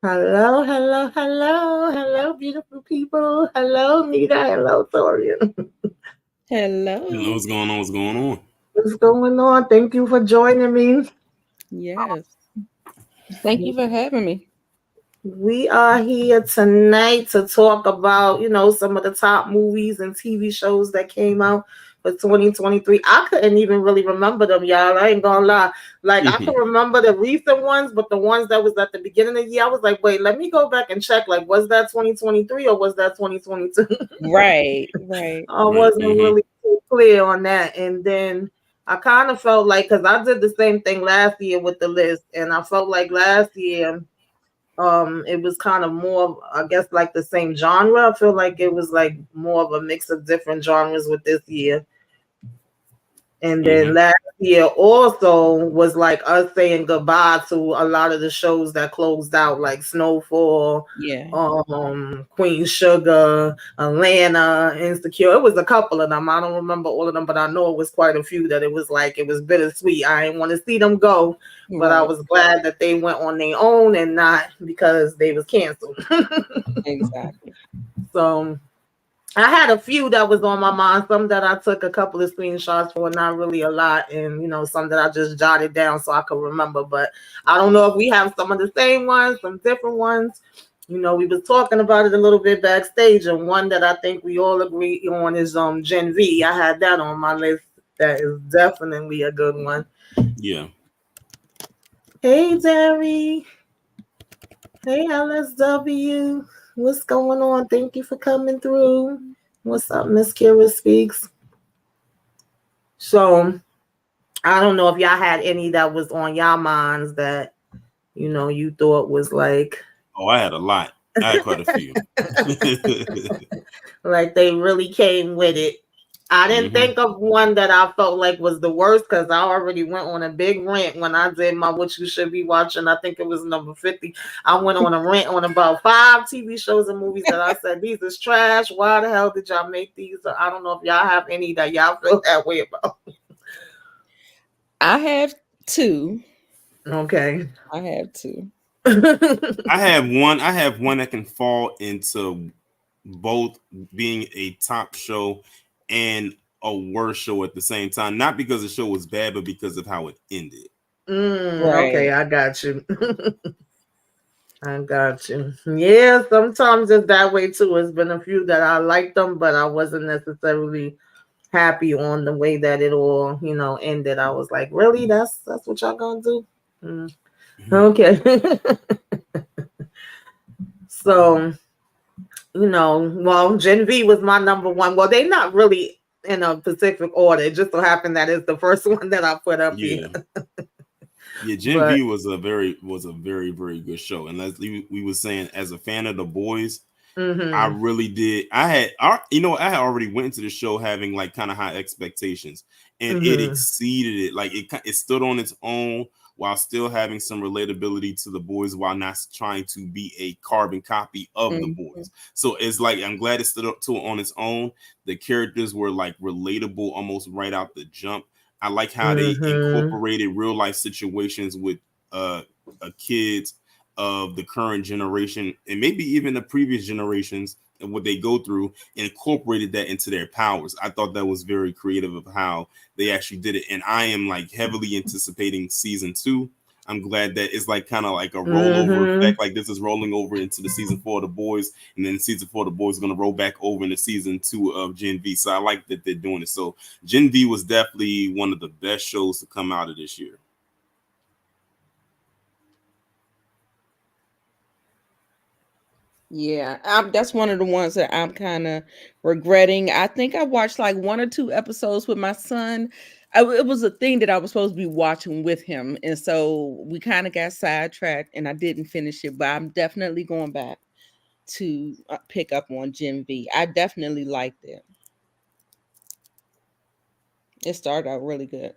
Hello, hello, hello, hello, beautiful people. Hello, Nita. Hello, Torian. Hello, Hello. what's going on? What's going on? What's going on? Thank you for joining me. Yes. Thank you for having me. We are here tonight to talk about, some of the top movies and TV shows that came out for 2023. I couldn't even really remember them, y'all. I ain't gonna lie. Like, I can remember the recent ones, but the ones that was at the beginning of the year, I was like, wait, let me go back and check. Like, was that 2023 or was that 2022? Right, right. I Right. wasn't really too clear on that. And then I kind of felt like, because I did the same thing last year with the list, and I felt like last year, it was kind of more, I guess, like the same genre. I feel like it was like more of a mix of different genres with this year. And then Mm-hmm. last year also was like us saying goodbye to a lot of the shows that closed out, like Snowfall, Yeah. Queen Sugar, Atlanta, Insecure. It was a couple of them. I don't remember all of them, but I know it was quite a few that it was like it was bittersweet. I didn't want to see them go, but I Right. was glad that they went on their own and not because they was canceled. Exactly. So I had a few that was on my mind, some that I took a couple of screenshots for, not really a lot, and some that I just jotted down so I could remember. But I don't know if we have some of the same ones, some different ones. We was talking about it a little bit backstage, and one that I think we all agree on is Gen V. I had that on my list. That is definitely a good one. Yeah. Hey Jerry. Hey LSW. What's going on? Thank you for coming through. What's up, Miss Kira Speaks? So I don't know if y'all had any that was on y'all minds that you thought was like Oh, I had a lot. I had quite a few. like they really came with it. I didn't Mm-hmm. think of one that I felt like was the worst because I already went on a big rant when I did my what you should be watching. I think it was number 50. I went on a rant on about 5 TV shows and movies that I said these is trash. Why the hell did y'all make these? I don't know if y'all have any that y'all feel that way about. I have two. Okay. I have two. I have one. I have one that can fall into both being a top show and a worse show at the same time. Not because the show was bad, but because of how it ended. Okay, Right. I got you. I got you. Yeah, sometimes it's that way too. It's been a few that I liked them, but I wasn't necessarily happy on the way that it all, ended. I was like, really? That's what y'all gonna do? Mm, Mhm. okay. So, well, Gen V was my number one. Well, they not really in a specific order. It just so happened that it's the first one that I put up here. Yeah. Yeah, Gen But V was a very very good show, and as we were saying, as a fan of the boys, I mhm. really did. I had already went into the show having like kind of high expectations, and it Mhm. exceeded it. Like it stood on its own while still having some relatability to the boys, while not trying to be a carbon copy of the Mm-hmm. boys. So it's like I'm glad it stood up to on its own. The characters were like relatable almost right out the jump. I like how they Mhm. incorporated real life situations with uh, kids of the current generation and maybe even the previous generations and what they go through and incorporated that into their powers. I thought that was very creative of how they actually did it. And I am like heavily anticipating season 2. I'm glad that it's like kind of like a rollover Mhm. effect. Like this is rolling over into the season 4 of the boys, and then season 4 of the boys is gonna roll back over into season 2 of Gen V. So I like that they're doing it. So Gen V was definitely one of the best shows to come out of this year. Yeah, that's one of the ones that I'm kind of regretting. I think I watched like one or two episodes with my son. It was a thing that I was supposed to be watching with him, and so we kind of got sidetracked, and I didn't finish it. But I'm definitely going back to pick up on Gen V. I definitely liked it. It started out really good.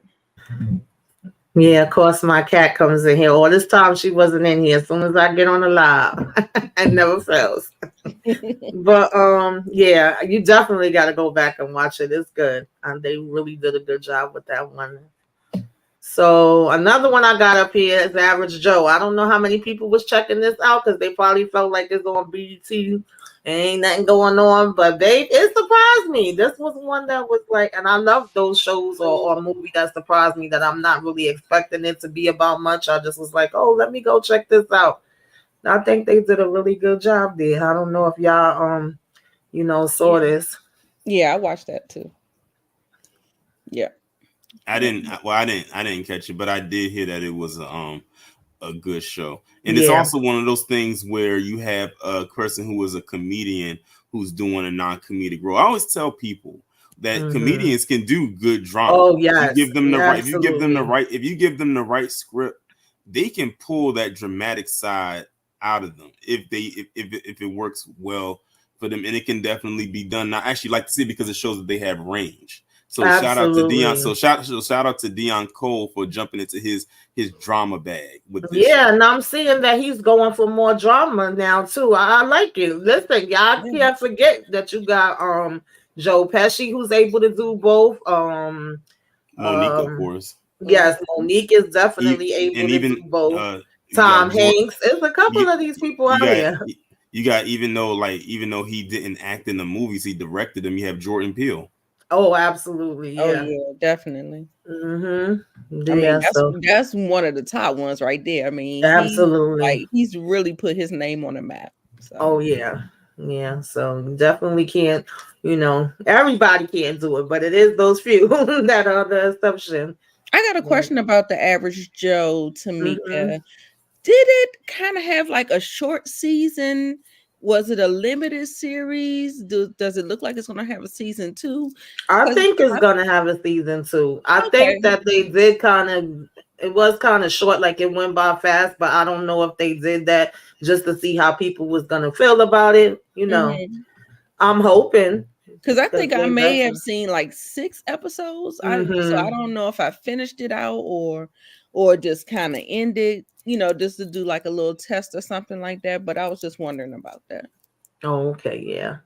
Yeah, of course my cat comes in here. All this time she wasn't in here. As soon as I get on the live, it never fails. But yeah, you definitely got to go back and watch it. It's good, and they really did a good job with that one. So another one I got up here is Average Joe. I don't know how many people was checking this out because they probably felt like it's on BT and ain't nothing going on. But it surprised me. This was one that was like, and I love those shows or movie that surprised me that I'm not really expecting it to be about much. I just was like, oh, let me go check this out. I think they did a really good job there. I don't know if y'all saw this. Yeah, I watched that too. Yeah. I didn't catch it, but I did hear that it was a good show. And it's Yeah. also one of those things where you have a person who is a comedian who's doing a non-comedic role. I always tell people that comedians can do good drama. Oh yes. If you give them the right, Absolutely. if you give them the right script, they can pull that dramatic side out of them if it works well for them, and it can definitely be done. I actually like to see it because it shows that they have range. So shout out to Dion. So shout out to Dion Cole for jumping into his drama bag with this. Yeah, show. and I'm seeing that he's going for more drama now too. I like it. Listen, y'all can't forget that you got Joe Pesci who's able to do both. Monique, of course. Yes, Monique is definitely able to do both. Tom Hanks. There's a couple of these people out here. You got even though he didn't act in the movies, he directed them. You have Jordan Peele. Oh, absolutely. Yeah. Oh, yeah, definitely. Mm-hmm. I mean, that's one of the top ones right there. I mean, absolutely. He's really put his name on the map. So. Oh, yeah. Yeah. So definitely can't, everybody can't do it, but it is those few that are the exception. I got a question about the Average Joe, Tamika. Did it kind of have like a short season? Was it a limited series? Does it look like it's going to have a season 2? I think it's going to have a season 2. I think that they did it was kind of short, like it went by fast, but I don't know if they did that just to see how people was going to feel about it. I'm hoping. Because I think I may have seen like 6 episodes. So I don't know if I finished it out or just kind of ended, just to do like a little test or something like that. But I was just wondering about that. Oh, okay, yeah.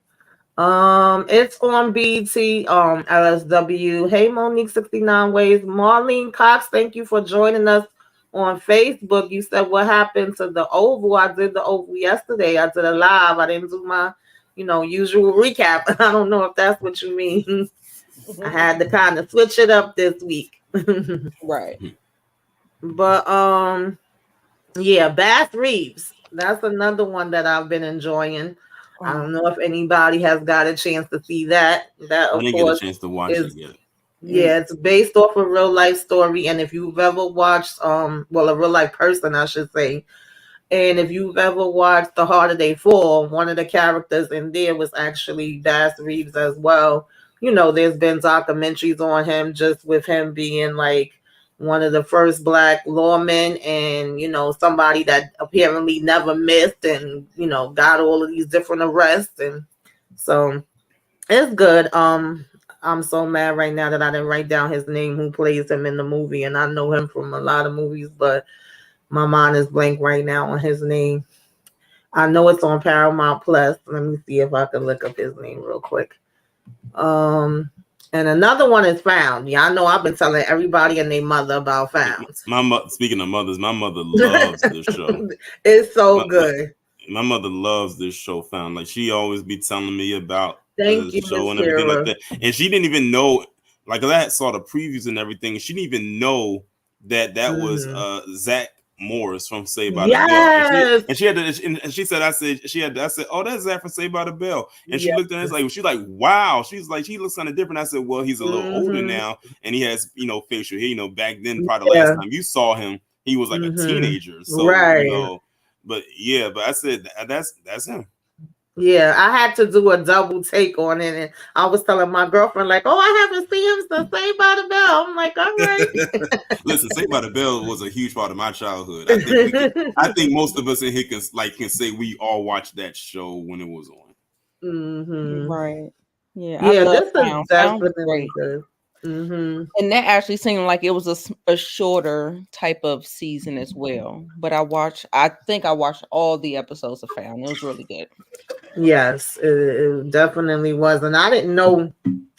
It's on BT, LSW. Hey, Monique 69 Ways. Marlene Cox, thank you for joining us on Facebook. You said what happened to the Oval. I did the Oval yesterday. I did a live. I didn't do my, usual recap. I don't know if that's what you mean. I had to kind of switch it up this week. Right. But yeah, Bath Reeves. That's another one that I've been enjoying. I don't know if anybody has got a chance to see that. That of I didn't course get a chance to watch it yet. Yeah, it's based off a real life story. And if you've ever watched a real life person, I should say. And if you've ever watched The Harder They Fall, one of the characters in there was actually Bath Reeves as well. There's been documentaries on him just with him being like one of the first Black lawmen and, somebody that apparently never missed and, got all of these different arrests. And so it's good. I'm so mad right now that I didn't write down his name, who plays him in the movie. And I know him from a lot of movies, but my mind is blank right now on his name. I know it's on Paramount Plus. Let me see if I can look up his name real quick. And another one is Found. Yeah, I know I've been telling everybody and their mother about Found. Speaking of mothers, my mother loves this show. It's so good. My mother loves this show, Found. Like she always be telling me about the show and everything like that. And she didn't even know, like I saw the previews and everything. She didn't even know that was Zach Morris from Saved by the Bell. And she had to, and she said, I said, oh, that's Zach from Saved by the Bell. And she looked at it, she's like, wow. She's like, he looks kind of different. I said, well, he's a little older now, and he has, facial hair. Back then, probably the last time you saw him, he was like a teenager. So, but I said that's him. Yeah, I had to do a double take on it, and I was telling my girlfriend, like, "Oh, I haven't seen him since Saved by the Bell." I'm like, "All right." Listen, Saved by the Bell was a huge part of my childhood. I think most of us in here can say we all watched that show when it was on. Right. Yeah. Yeah, this is definitely good. And that actually seemed like it was a shorter type of season as well. But I think I watched all the episodes of Found. It was really good. Yes, it definitely was. And I didn't know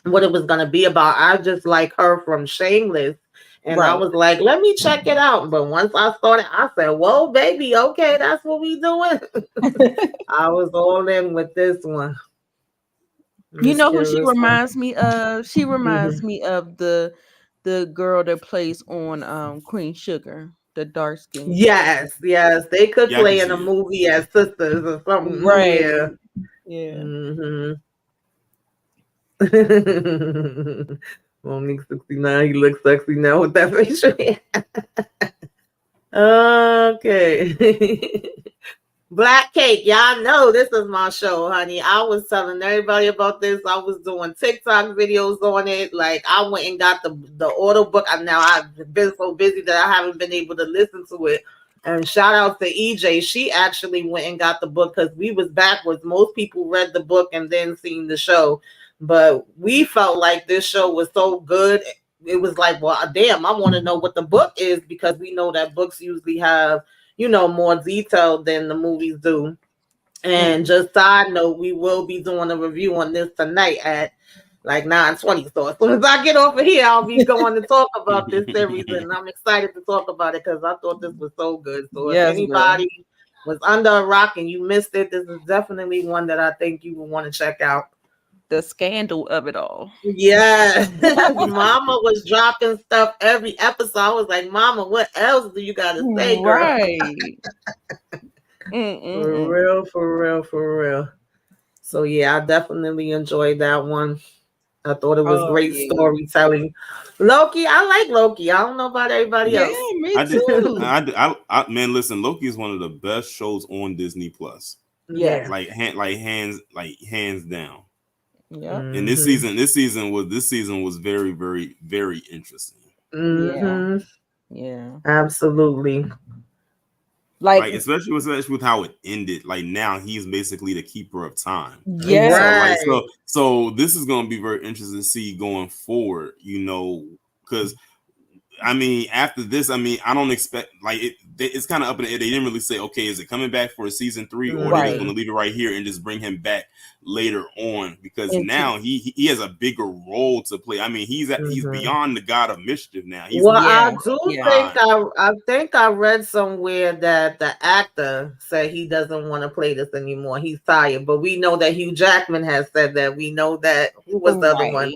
what it was going to be about. I just like her from Shameless. And I Right. was like, let me check it out. But once I started, I said, whoa, baby, okay, that's what we doing. I was all in with this one. You know who she Mysterious one. reminds me of? She reminds Mhm. me of the girl that plays on Queen Sugar, the dark skinned girl. Yes, yes. They could Yeah, I can play in a see it. movie as sisters or something. Right. Yeah. Yeah. hmm Monique 69, he looks sexy now with that facial hair. Okay. Black Cake, y'all know this is my show, honey. I was telling everybody about this. I was doing TikTok videos on it. Like I went and got the audio book. And now I've been so busy that I haven't been able to listen to it. And shout out to EJ. She actually went and got the book because we was backwards. Most people read the book and then seen the show. But we felt like this show was so good. It was like, well, damn, I want to know what the book is because we know that books usually have more detail than the movies do. And just side note, we will be doing a review on this tonight at like 9:20. So as soon as I get off of here, I'll be going to talk about this series, and I'm excited to talk about it because I thought this was so good. So if Yes, girl. anybody was under a rock and you missed it, this is definitely one that I think you will want to check out. The scandal of it all. Yeah. Mama was dropping stuff every episode. I was like, Mama, what else do you got to say, girl? Right. For real, for real, for real. So yeah, I definitely enjoyed that one. I thought it was Oh great yeah. storytelling. Loki, I like Loki. I don't know about everybody else. Yeah, me I did. too. Man, listen, Loki is one of the best shows on Disney Plus. Yeah. Like hands down. Yeah. And this season was very, very, very interesting. Mm-hmm. Yeah. Absolutely. Like especially with how it ended. Like now he's basically the keeper of time. Yeah. So this is gonna be very interesting to see going forward, because I mean, after this, I mean, I don't expect it's kind of up in the air. They didn't really say, okay, is it coming back for a season 3, or they're just going to leave it right here and just bring him back later on? Because now he has a bigger role to play. I mean, he's beyond the god of mischief now. I think I read somewhere that the actor said he doesn't want to play this anymore. He's tired. But we know that Hugh Jackman has said that. We know that. Who was the other one?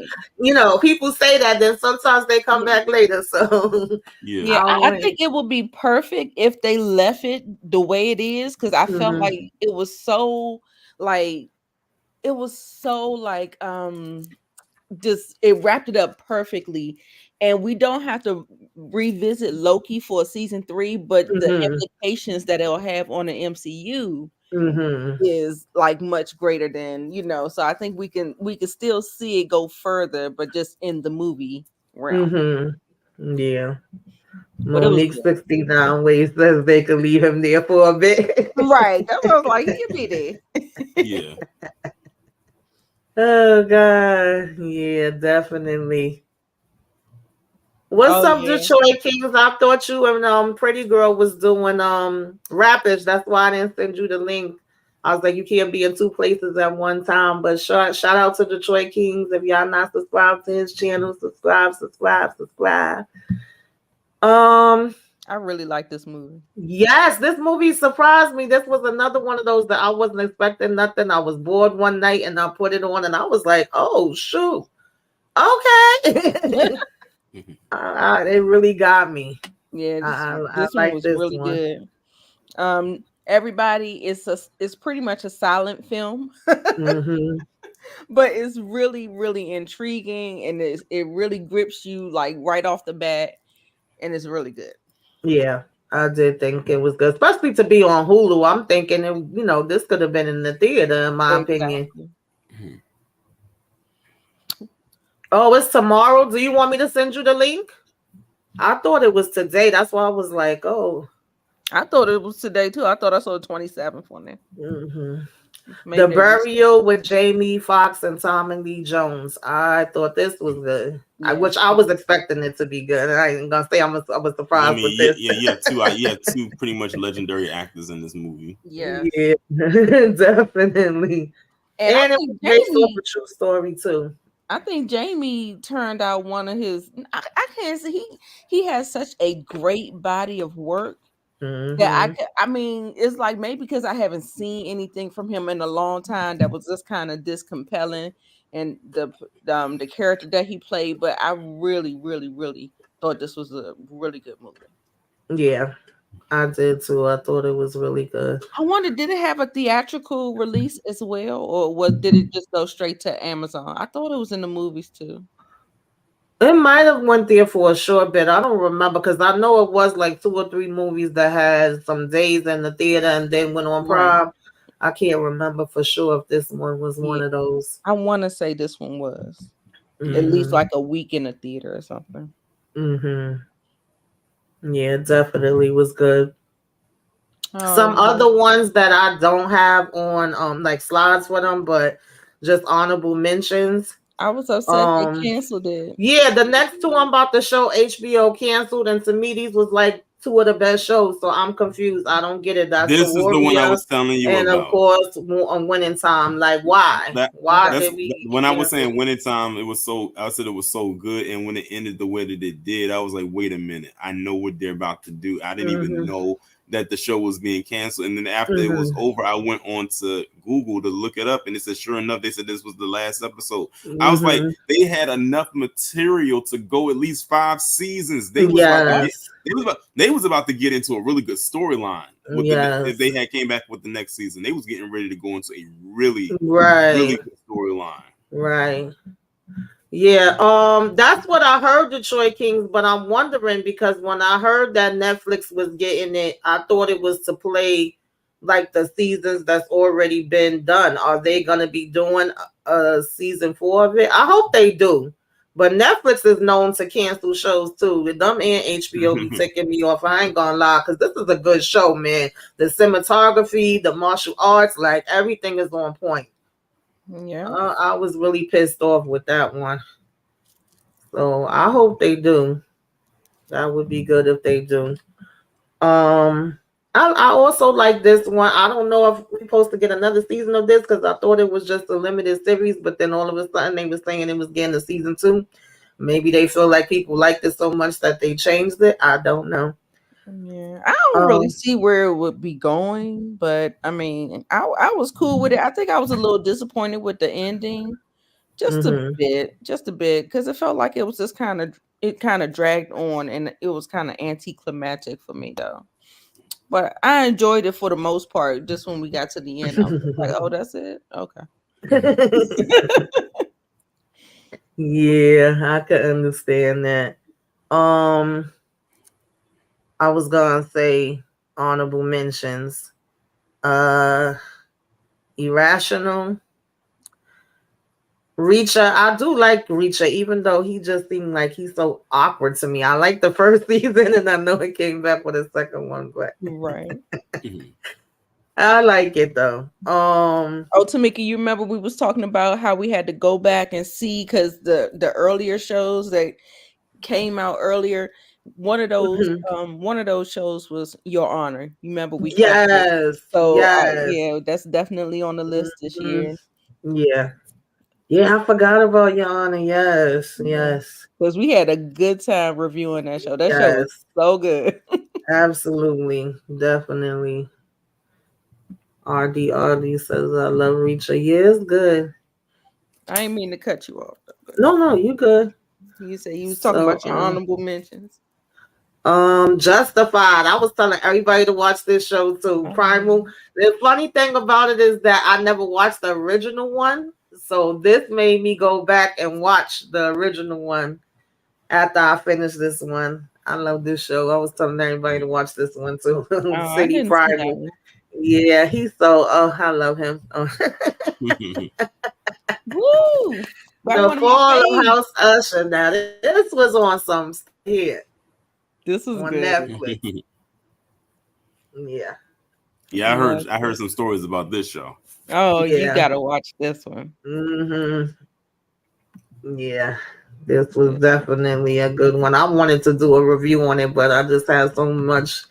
People say that, then sometimes they come back later. So I think it would be perfect if they left it the way it is, because I felt like it was so just it wrapped it up perfectly, and we don't have to revisit Loki for season 3, but the implications that it'll have on the MCU is like much greater than so I think we can still see it go further, but just in the movie realm. Yeah. Monique 69 ways says they could leave him there for a bit. Right. That's what I was like, he'll be there. Yeah. Oh God. Yeah, definitely. What's up, Detroit Kings? I thought you and Pretty Girl was doing Rapids. That's why I didn't send you the link. I was like, you can't be in 2 places at one time. But shout out to Detroit Kings. If y'all not subscribed to his channel, subscribe. I really like this movie. Yes, this movie surprised me. This was another one of those that I wasn't expecting nothing. I was bored one night and I put it on and I was like, oh shoot. Okay. It really got me. Yeah, this one was really good. Everybody, it's pretty much a silent film. But it's really, really intriguing, and it really grips you like right off the bat, and it's really good. Yeah, I did think it was good, especially to be on Hulu. I'm thinking, this could have been in the theater, in my opinion. Oh, it's tomorrow. Do you want me to send you the link? I thought it was today. That's why I was like, oh. I thought it was today too. I thought I saw the 27th on there. The Burial with Jamie Foxx and Tommy Lee Jones. I thought this was good, which I was expecting it to be good. I ain't gonna say I was surprised with this. You have two pretty much legendary actors in this movie. Yeah, definitely. And it was based off a true story too. I think Jamie turned out one of his. I can't say he has such a great body of work that Mm-hmm. I mean, it's like maybe because I haven't seen anything from him in a long time that was just kind of this compelling, and the character that he played. But I really, really, really thought this was a really good movie. Yeah, I did too. I thought it was really good. I wonder, did it have a theatrical release as well, or did it just go straight to Amazon? I thought it was in the movies too. It might have went there for a short bit. I don't remember because I know it was like 2 or 3 movies that had some days in the theater and then went on Right. Prime. I can't remember for sure if this one was Yeah, one of those. I want to say this one was at least Mm-hmm. like a week in the theater or something. Mm-hmm. Yeah, definitely was good. Oh Some yeah, other ones that I don't have on like slides for them, but just honorable mentions. I was upset they Um canceled it. yeah, the next two I'm about to show HBO canceled, and to me these was like two of the best shows, so I'm confused. I don't get it. That's the This is the one I Warrior was telling you and of about. course on Winning Time. Like why? That Why Right. that's did we when I was cancel? saying winning time. It was so I said it was so good, and when it ended the way that it did, I was like, wait a minute, I know what they're about to do. I didn't even Mm-hmm. know that the show was being canceled, and then after it was Mm-hmm. over, I went on to Google to look it up, and it said sure enough, they said this was the last episode. I was like, Mm-hmm. they had enough material to go at least 5 seasons. They was about to get. Yes. They was about to get into a really good storyline with if they Yes. had came back with the next season. They was getting ready to go into a really Right. good storyline. Right. Yeah, that's what I heard, Detroit Kings, but I'm wondering because when I heard that Netflix was getting it, I thought it was to play like the seasons that's already been done. Are they gonna be doing season 4 of it? I hope they do. But Netflix is known to cancel shows too. With them and HBO be taking me off. I ain't gonna lie, because this is a good show, man. The cinematography, the martial arts, like everything is on point. Yeah. I was really pissed off with that one. So I hope they do. That would be good if they do. Um, I also like this one. I don't know if we're supposed to get another season of this because I thought it was just a limited series, but then all of a sudden they were saying it was getting a season 2. Maybe they feel like people liked it so much that they changed it. I don't know. Yeah, I don't really see where it would be going, but I mean, I was cool with it. I think I was a little disappointed with the ending, just a bit, because it felt like it was just it kind of dragged on, and it was kind of anticlimactic for me though. But I enjoyed it for the most part. Just when we got to the end, I was like, "Oh, that's it, okay." Yeah, I could understand that. I was gonna say honorable mentions. Irrational. Reacher, I do like Reacher, even though he just seemed like he's so awkward to me. I like the first season, and I know he came back with a second one, but Right. I like it though. Oh, Tamika, you remember we was talking about how we had to go back and see because the earlier shows that came out earlier, one of those shows was Your Honor. You remember we covered it? Yes, So yes. yeah, that's definitely on the list this year. Yeah. Yeah, I forgot about Your Honor. Yes, yes. Because we had a good time reviewing that show. That show was so good. Absolutely. Definitely. RD says I love Reacher. Yeah, it's good. I ain't mean to cut you off. No, you good. You said you was talking about your honorable mentions. Justified. I was telling everybody to watch this show too. Primal. The funny thing about it is that I never watched the original one. So this made me go back and watch the original one after I finished this one. I love this show. I was telling everybody to watch this one too. City Primal. Yeah, he's so I love him. Woo! The Fall of House Usher. Now this was on some here. This is on good. Netflix. Yeah. Yeah, I heard some stories about this show. Oh, yeah. You gotta watch this one. Yeah. This was definitely a good one. I wanted to do a review on it, but I just had so much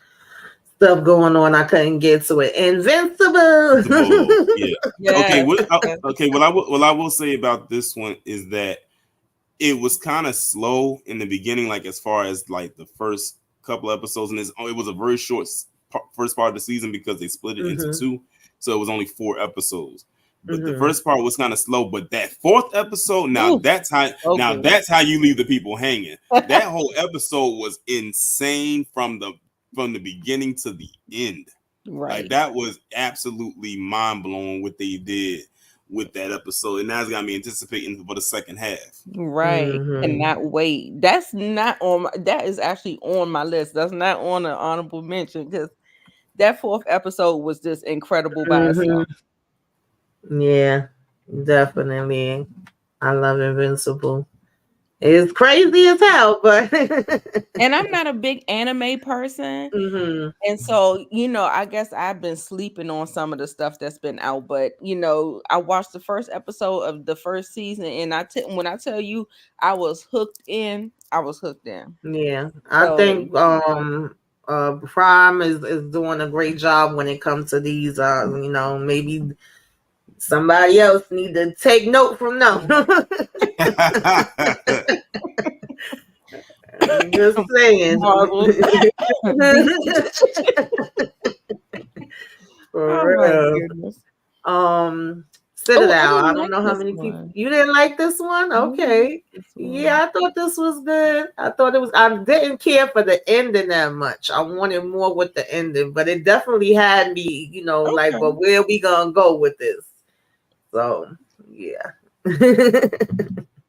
stuff going on I couldn't get to it. Invincible. Yeah. Okay. What I will say about this one is that it was kind of slow in the beginning, like as far as like the first couple episodes, and it was a very short first part of the season because they split it into two, so it was only 4 episodes. But the first part was kind of slow. But that 4th episode, now that's how you leave the people hanging. That whole episode was insane from the beginning to the end. Right. Like that was absolutely mind blowing what they did with that episode, and now it's got me anticipating for the second half. Right. Cannot wait. That's not on that is actually on my list. That's not on an honorable mention because that 4th episode was just incredible by itself. Yeah, definitely. I love Invincible. It's crazy as hell, but and I'm not a big anime person. And so, I guess I've been sleeping on some of the stuff that's been out, but I watched the first episode of the first season, and when I tell you I was hooked in, I was hooked in. Yeah, I think Prime is doing a great job when it comes to these. Maybe somebody else need to take note from them. I'm just saying. For real. Citadel. I don't know how many people. You didn't like this one? Okay. Yeah, I thought this was good. I didn't care for the ending that much. I wanted more with the ending, but it definitely had me, like, but where we gonna go with this? So yeah.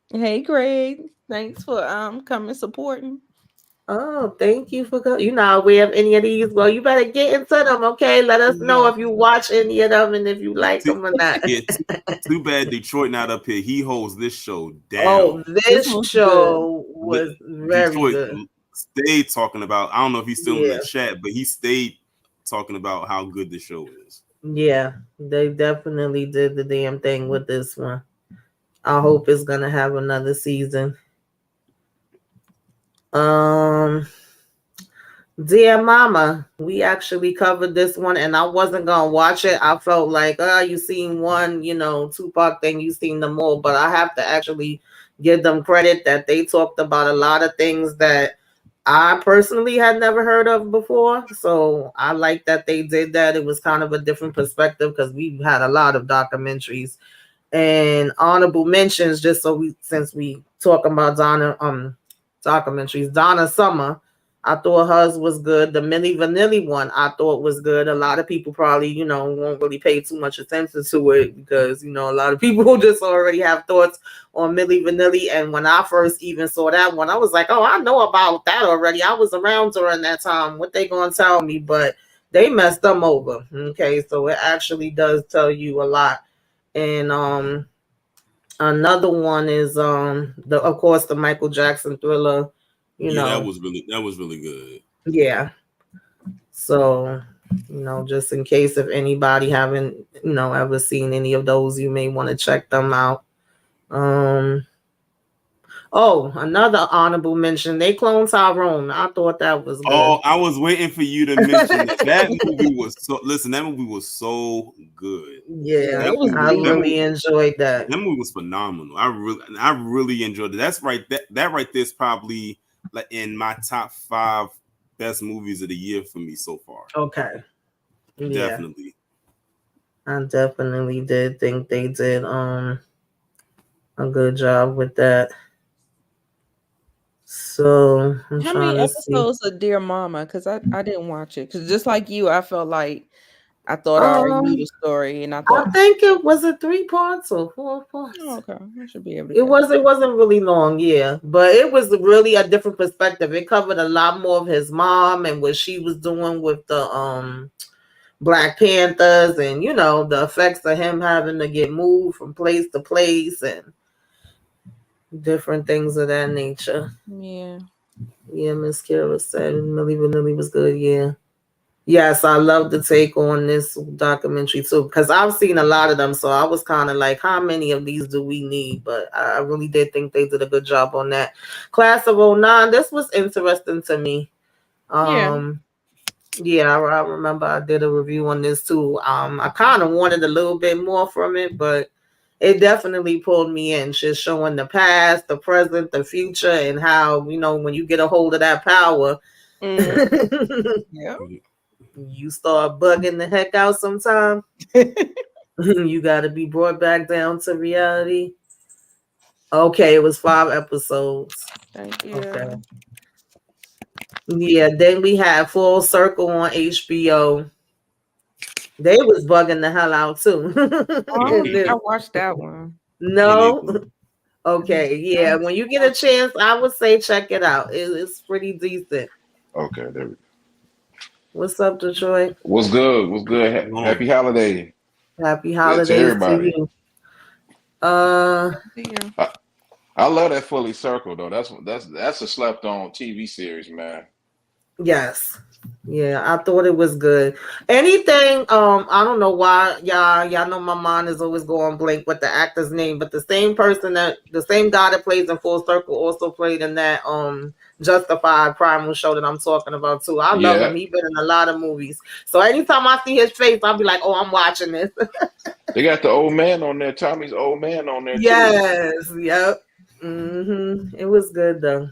Hey Greg, thanks for coming supporting. Oh, thank you for coming. You're not aware of any of these. Well, you better get into them, okay? Let us know if you watch any of them and if you like them or not. Too bad Detroit not up here. He holds this show down. Oh, this show was very Detroit good. Stayed talking about. I don't know if he's still in the chat, but he stayed talking about how good the show is. Yeah, they definitely did the damn thing with this one. I hope it's gonna have another season. Dear Mama, we actually covered this one, and I wasn't gonna watch it. I felt like, you seen one, Tupac thing, you seen them all, but I have to actually give them credit that they talked about a lot of things that I personally had never heard of before. So I like that they did that. It was kind of a different perspective because we've had a lot of documentaries and honorable mentions. Just since we talking about documentaries, Donna Summer, I thought hers was good. The Milli Vanilli one, I thought was good. A lot of people probably, won't really pay too much attention to it because, a lot of people just already have thoughts on Milli Vanilli. And when I first even saw that one, I was like, oh, I know about that already. I was around during that time. What they gonna tell me? But they messed them over. Okay, so it actually does tell you a lot. And another one is of course the Michael Jackson Thriller. That was really good. Yeah. So, just in case if anybody haven't, ever seen any of those, you may want to check them out. Another honorable mention. They cloned Tyrone. I thought that was good. Oh, I was waiting for you to mention that. That movie was so good. Yeah, I really enjoyed that. That movie was phenomenal. I really enjoyed it. That's right. That right there is probably like in my top 5 best movies of the year for me so far. Okay. Definitely. I definitely did think they did a good job with that. So how many episodes of Dear Mama? Because I didn't watch it. Because just like you, I felt like I thought I already knew the story, and I think it was 3 parts or 4 parts. Oh, okay, I should be able to. It wasn't really long, yeah, but it was really a different perspective. It covered a lot more of his mom and what she was doing with the Black Panthers, and the effects of him having to get moved from place to place and different things of that nature. Yeah, Miss Kira said Milli Vanilli was good. Yes, I love the take on this documentary too, because I've seen a lot of them, so I was kind of like, how many of these do we need? But I really did think they did a good job on that. Class of 09, this was interesting to me. Yeah, I remember I did a review on this too. I kind of wanted a little bit more from it, but it definitely pulled me in, just showing the past, the present, the future, and how, when you get a hold of that power, Yeah. you start bugging the heck out sometime. You got to be brought back down to reality. Okay, it was 5 episodes. Thank you. Okay. Yeah, then we had Full Circle on HBO. They was bugging the hell out too. I watched that one. No. Okay, yeah. When you get a chance, I would say check it out. It's pretty decent. Okay, there we go. What's up, Detroit? What's good? What's good? Happy holiday. Happy to holidays everybody. to you. I love that Fully Circle though. That's a slept on TV series, man. Yes. Yeah, I thought it was good. Anything, I don't know why y'all know my mind is always going blank with the actor's name, but the same guy that plays in Full Circle also played in that Justified Primal show that I'm talking about too. I love him. He's been in a lot of movies. So anytime I see his face, I'll be like, oh, I'm watching this. They got the old man on there, Tommy's old man on there too. Yes, yep. It was good though.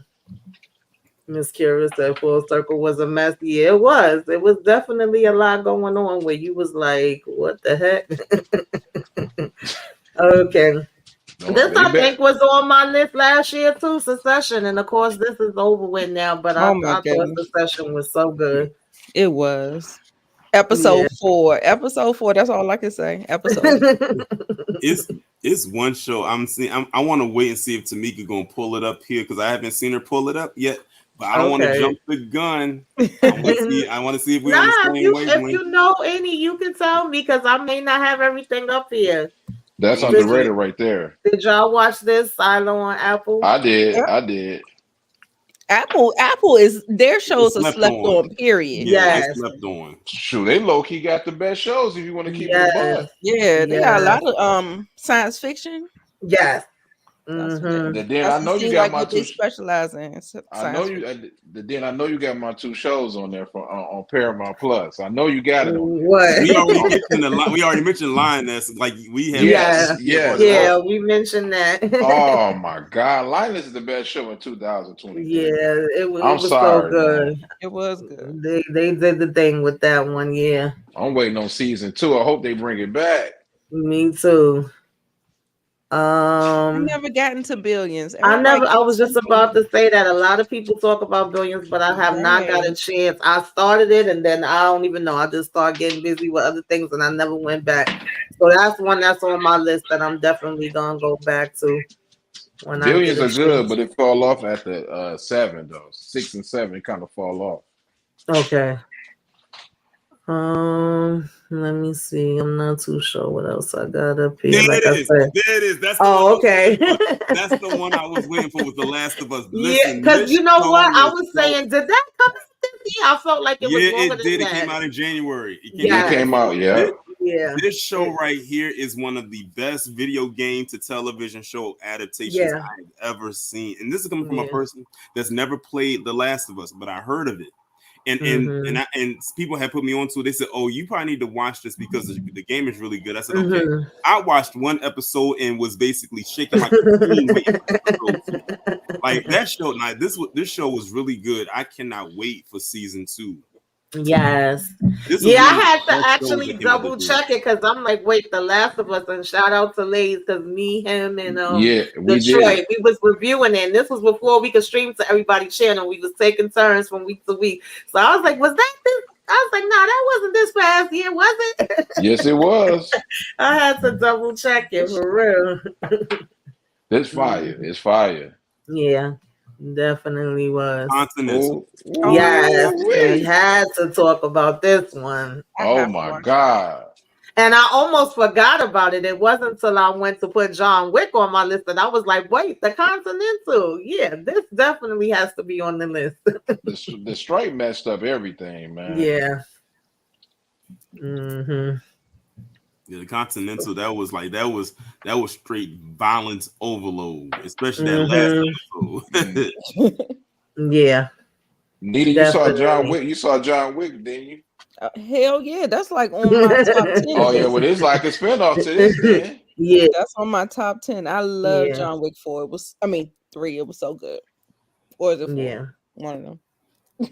Miss Kira said Full Circle was a mess. Yeah, it was. It was definitely a lot going on where you was like, what the heck? Okay. This I think was on my list last year too, Succession. And of course this is over with now, but I thought Succession was so good. It was. Episode 4. Episode 4, that's all I can say. Episode 4. It's one show I'm seeing. I want to wait and see if Tamika gonna pull it up here because I haven't seen her pull it up yet. But I don't want to jump the gun. I want to see if we're on the same wavelength. If you know any, you can tell me because I may not have everything up here. That's underrated right there. Did y'all watch this Silo on Apple? I did. Apple is their shows are slept on. Period. Yes. Slept on. Shoot, they low key got the best shows if you want to keep it above. Yeah, they got a lot of science fiction. Yes. Then I know you got my two. Specialize in. I know you. Then I know you got my 2 shows on there on Paramount Plus. I know you got it on there. What? We already mentioned Lioness. Like we have. Yeah, we mentioned that. Oh my God, Lioness is the best show in 2020. Yeah, it was so good. Man. It was good. They did the thing with that one. Yeah. I'm waiting on season 2. I hope they bring it back. Me too. I never got into Billions. I was just about to say that a lot of people talk about Billions, but I have not got a chance. I started it and then I don't even know. I just started getting busy with other things and I never went back. So that's one that's on my list that I'm definitely gonna go back to. Billions are good, but it fall off at the 7 though. 6 and 7 kind of fall off. Okay. Let me see. I'm not too sure what else I got up here. There it is. That's okay. That's the one I was waiting for. Was The Last of Us. Listen, because you know what I was saying. Did that come out this year? I felt like it was longer than that. It came out in January. It came out. This show right here is one of the best video game to television show adaptations I've ever seen. And this is coming from a person that's never played The Last of Us, but I heard of it. And people had put me onto it. They said, "Oh, you probably need to watch this because the game is really good." I said, "Okay." I watched one episode and was basically shaking my like that show. Now this show was really good. I cannot wait for season 2. Yes. I had to actually double check it because I'm like, wait, The Last of Us, and shout out to Lays because me, him, and Detroit, we was reviewing it. And this was before we could stream to everybody's channel. We was taking turns from week to week. So I was like, was that this? I was like, no, that wasn't this past year, was it? Yes, it was. I had to double check it for real. It's fire. It's fire. Yeah. Definitely was. Continental. Yes, we had to talk about this one. Oh my God. And I almost forgot about it. It wasn't until I went to put John Wick on my list and I was like, wait, the Continental. Yeah, this definitely has to be on the list. The strike messed up everything, man. Yeah. Yeah, the Continental, that was straight violence overload, especially that last episode. Yeah. Nita, you saw John Wick. You saw John Wick, didn't you? Hell yeah, that's like on my top 10. Oh yeah, well it's like a spinoff to this. Man. Yeah, That's on my top 10. I love yeah, John Wick 4. It was, I mean, 3. It was so good. Or is it 4? yeah. One of them. We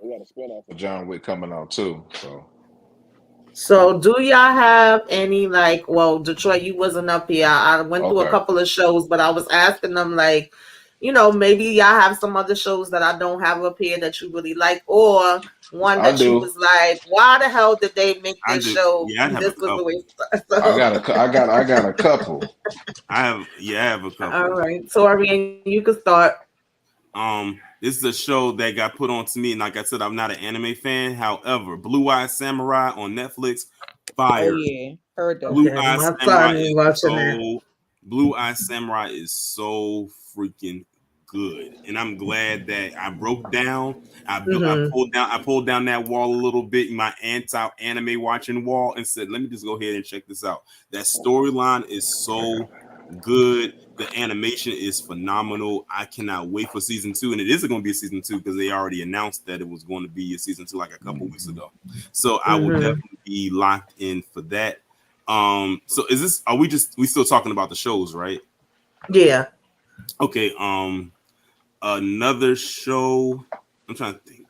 got a spinoff of John Wick coming out too. So, do y'all have any like? Well, Detroit, you wasn't up here. I went through a Okay. couple of shows, but I was asking them like, maybe y'all have some other shows that I don't have up here that you really like, or one I that you do. was like, why the hell did they make I this do. show? Yeah, I have a This was the couple. way. I got a couple. I have a couple. All right, Tori, and you can start. This is a show that got put on to me, and like I said, I'm not an anime fan. However, Blue Eye Samurai on Netflix, fire. Oh, yeah. Heard that. Blue Okay, Eye my Samurai son is is watching that. Blue Eye Samurai is so freaking good, and I'm glad that I broke down. I pulled down that wall a little bit, my anti-anime watching wall, and said, "Let me just go ahead and check this out." That storyline is so good. The animation is phenomenal. I cannot wait for season 2, and it is going to be a season 2 because they already announced that it was going to be a season 2 like a couple weeks ago. So I will definitely be locked in for that. So are we still talking about the shows, right? Yeah. Okay. Another show. I'm trying to think.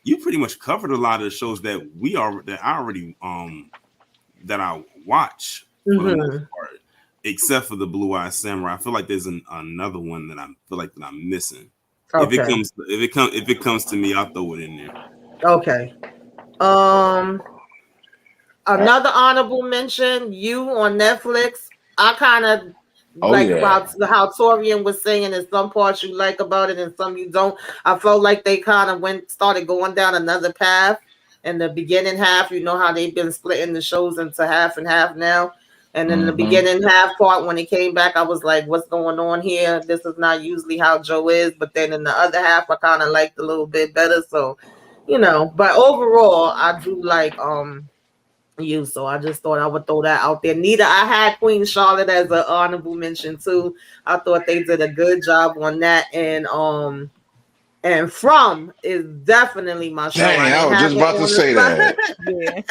You pretty much covered a lot of the shows that I watch for the most part, except for the Blue Eye Samurai. I feel like there's another one that I'm missing. Okay. If it comes to me, I'll throw it in there. Okay. Another honorable mention, you on Netflix. I kind of about how Torian was saying, in some parts you like about it and some you don't. I felt like they kind of started going down another path. In the beginning half, you know how they've been splitting the shows into half and half now. And then the beginning half part, when it came back, I was like, what's going on here? This is not usually how Joe is. But then in the other half, I kind of liked a little bit better. So, but overall, I do like you. So I just thought I would throw that out there. Nita, I had Queen Charlotte as an honorable mention too. I thought they did a good job on that. And From is definitely my show. Dang, I was just about to say that. Yeah.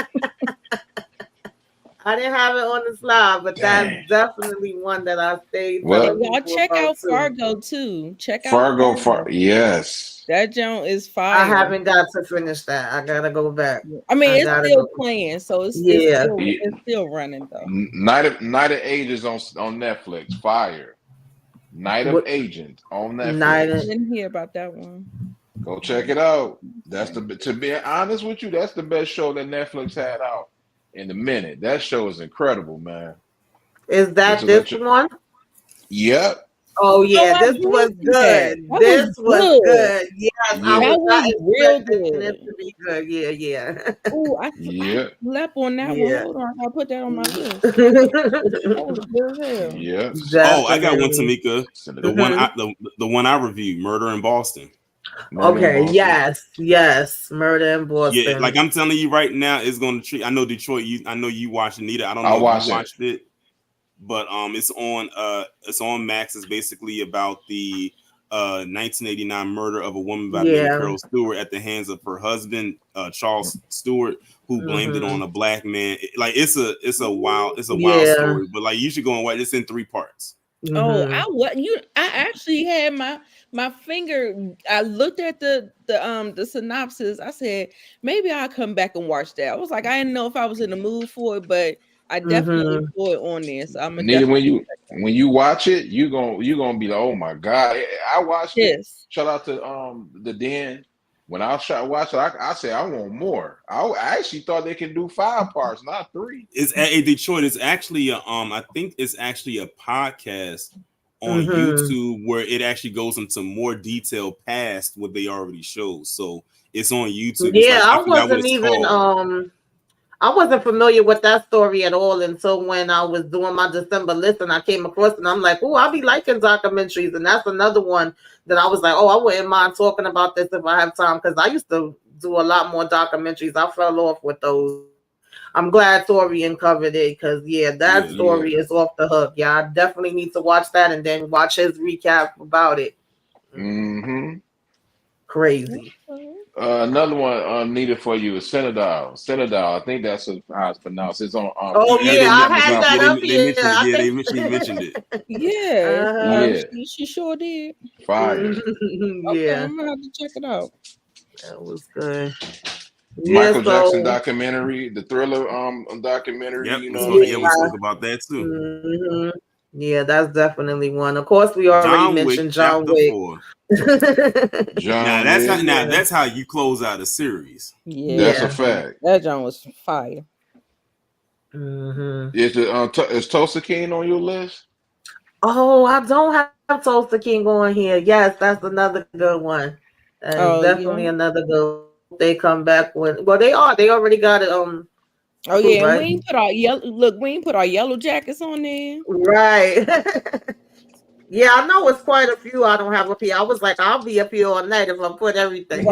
I didn't have it on the slide, but that's definitely one that I stayed. Well, y'all check out Fargo too. Check out Fargo. Yes. That joint is fire. I haven't got to finish that. I gotta go back. I mean, it's still playing, so it's still running though. Night of Agents on Netflix. Fire. Night of Agents on Netflix. I didn't hear about that one. Go check it out. To be honest with you, that's the best show that Netflix had out in a minute. That show is incredible, man. Is that this one? Yep. Oh yeah, this was good. This was good. Yes, I was real good. It to be good. Yeah. Oh, I slept on that one. Hold on, I'll put that on my list. Yeah. Oh, I got one, Tamika. The one I reviewed, Murder in Boston. Yes, Murder in Boston. Yeah, like I'm telling you right now, it's going to treat. I know Detroit. I know you watched Anita. I don't know if you watched it, but it's on Max. It's basically about the 1989 murder of a woman by the name of Carol Stewart at the hands of her husband Charles Stewart, who blamed it on a black man. Like it's a wild story, but like you should go and watch. It's in 3 parts. Oh, I actually had my finger. I looked at the synopsis. I said maybe I'll come back and watch that. I was like, I didn't know if I was in the mood for it, but I definitely saw it on there. So I'm Nita, when you watch it, you gonna be like, oh my god! I watched it. Shout out to the Den. When I watched it, I said I want more. I actually thought they could do 5 parts, not 3. It's at Detroit. It's actually I think it's actually a podcast on YouTube where it actually goes into more detail past what they already showed. So it's on YouTube. Yeah, I wasn't familiar with that story at all until when I was doing my December list and I came across it and I'm like, oh, I'll be liking documentaries. And that's another one that I was like, oh, I wouldn't mind talking about this if I have time, because I used to do a lot more documentaries. I fell off with those. I'm glad Torian covered it because, that story is off the hook. Yeah, I definitely need to watch that and then watch his recap about it. Mm-hmm. Crazy. Another one needed for you is Senadal. Senadal, I think that's how it's pronounced. It's on Oh yeah, I had that up they here. mentioned it. Yeah, he mentioned it. Yes, Yeah. she sure did. Fire. Okay, Yeah, I'm gonna have to check it out. that was good. Yeah, Michael Jackson so documentary, the Thriller documentary. Yep. You We know what I spoke, we mean? spoke about that too. mhm. Yeah, that's definitely one. Of course, we already John Wick mentioned John Chapter Wick. 4. John Now Wick. that's how you close out a series. That's a Yeah. fact. That John was fire. Is it is Tulsa King on your list? Oh, I don't have Tulsa King on here. Yes, that's another good one. That is definitely another good one. They come back with. Well, they are. They already got it. Oh approved, yeah, and right? we ain't put our yellow. Look, we ain't put our yellow jackets on there. Right. Yeah, I know it's quite a few I don't have up here. I was like, I'll be up here all night if I put everything.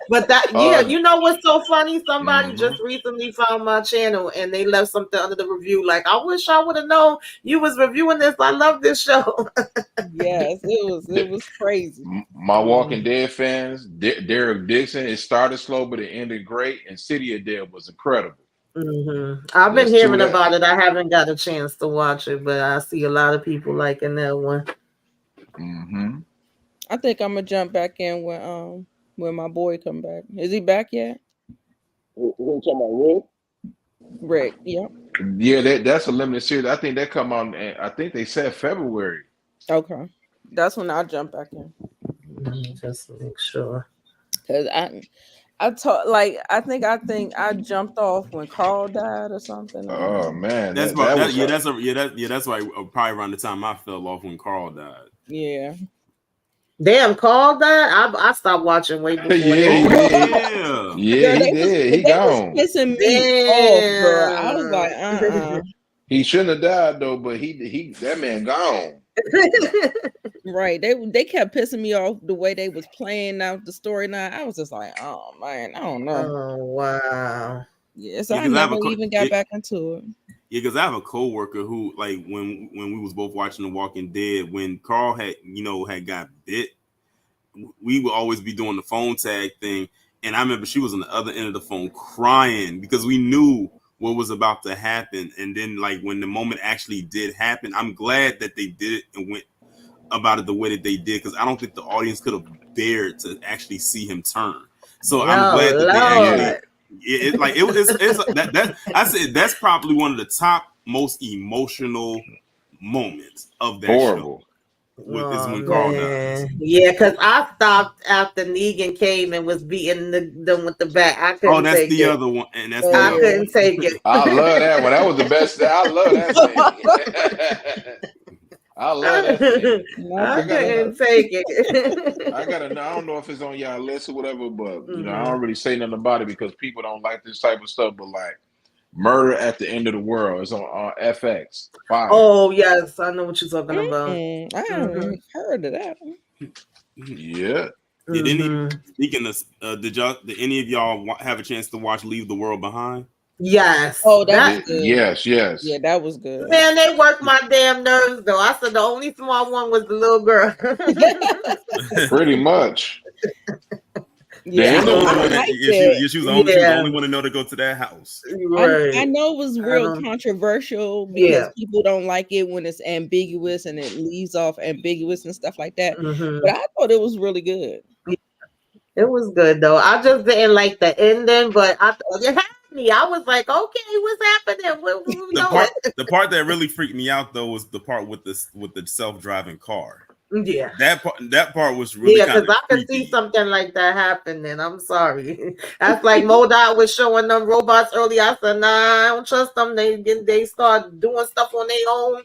But that, yeah, you know what's so funny? Somebody just recently found my channel and they left something under the review. Like, I wish I would have known you was reviewing this. I love this show. Yes, it was crazy. My Walking Dead fans, Derek Dixon, it started slow, but it ended great. And City of Dead was incredible. I've been hearing about it. I haven't got a chance to watch it, but I see a lot of people liking that one. I think I'm gonna jump back in when my boy come back. Is he back yet? Who talking about Rick? Rick, yep. Yeah, that's a limited series. I think that come on. I think they said February. Okay, that's when I'll jump back in. Just to make sure. Cause I think I jumped off when Carl died or something. Oh man, that's why probably around the time I fell off when Carl died. Yeah. Damn, Carl died. I stopped watching way before. Yeah, he did. He gone. Pissing me off, bro. I was like, He shouldn't have died though, but he that man gone. Right. They kept pissing me off the way they was playing out the storyline. I was just like, oh man, I don't know. Oh wow. Yes, I never even got back into it. Yeah, because I have a coworker who, like, when we was both watching The Walking Dead, when Carl had got bit, we would always be doing the phone tag thing, and I remember she was on the other end of the phone crying because we knew what was about to happen. And then, like, when the moment actually did happen, I'm glad that they did it and went about it the way that they did, because I don't think the audience could have dared to actually see him turn. So I'm glad that they actually. I said that's probably one of the top most emotional moments of that show. Is when Carl dies. Yeah, because I stopped after Negan came and was beating them with the bat. I couldn't take it. Oh, that's the other one, and that's I couldn't take it. I love that one. That was the best. I love that scene. I love that scene. I couldn't take it. I don't know if it's on y'all list or whatever, but you know, I don't really say nothing about it because people don't like this type of stuff. But like, Murder at the End of the World is on FX. Fire. Oh yes, I know what you're talking about. I haven't heard of that. Yeah. Speaking of, did any of y'all have a chance to watch Leave the World Behind? Yes. Oh, that was good. Yes. Yeah, that was good. Man, they worked my damn nerves though. I said the only small one was the little girl. Pretty much. Yeah, she was the only one to know to go to that house. Right. I know it was real controversial because people don't like it when it's ambiguous and it leaves off ambiguous and stuff like that. But I thought it was really good. It was good though. I just didn't like the ending, but it had me. I was like, okay, what's happening? The part that really freaked me out though was the part with the self-driving car. Yeah, that part was really because I could see something like that happening. I'm sorry. That's like MoDOT was showing them robots earlier. I said, nah, I don't trust them. They start doing stuff on their own.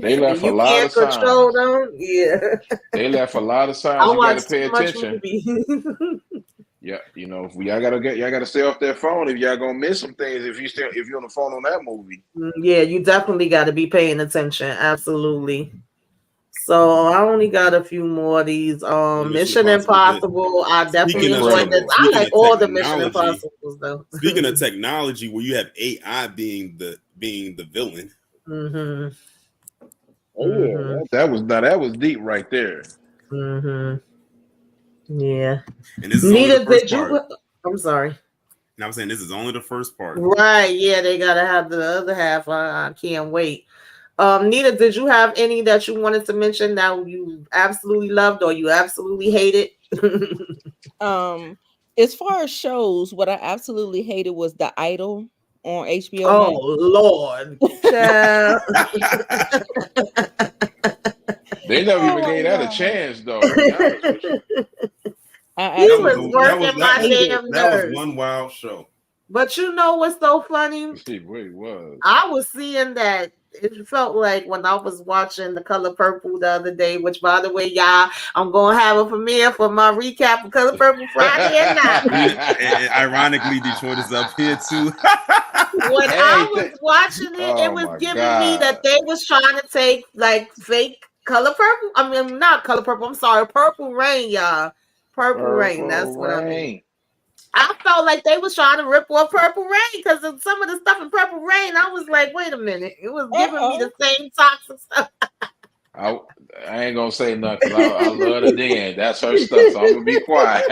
They left a lot of signs. Them. Yeah, they left a lot of signs. You got to pay attention. Yeah, you know, y'all gotta stay off that phone if y'all gonna miss some things. If you're on the phone on that movie. Yeah, you definitely got to be paying attention. Absolutely. So I only got a few more of these. Mission Impossible. I definitely enjoyed this. I like all the Mission Impossibles though. Speaking of technology, where you have AI being the villain. Oh yeah, that was deep right there. Yeah. And this is only Nita, the first did you? part. I'm sorry. And I'm saying this is only the first part. Right. Yeah, they gotta have the other half. I can't wait. Nita, did you have any that you wanted to mention that you absolutely loved or you absolutely hated? As far as shows, what I absolutely hated was The Idol on HBO Oh Max. Lord, child. They never even gave that a chance, though. To be honest with you, He was working my damn that was nerves. one wild show. But you know what's so funny? Wait, what? I was seeing that. It felt like when I was watching The Color Purple the other day, which, by the way, y'all, I'm going to have a premiere for my recap of Color Purple Friday at night. And ironically, Detroit is up here, too. When I was watching it, it was giving me that they was trying to take, like, fake Color Purple. I mean, not Color Purple. I'm sorry. Purple Rain, y'all. Purple Rain. That's what I mean. I felt like they was trying to rip off Purple Rain because of some of the stuff in Purple Rain. I was like, wait a minute. It was giving me the same toxic stuff. I ain't going to say nothing. I love the Dan. That's her stuff, so I'm going to be quiet.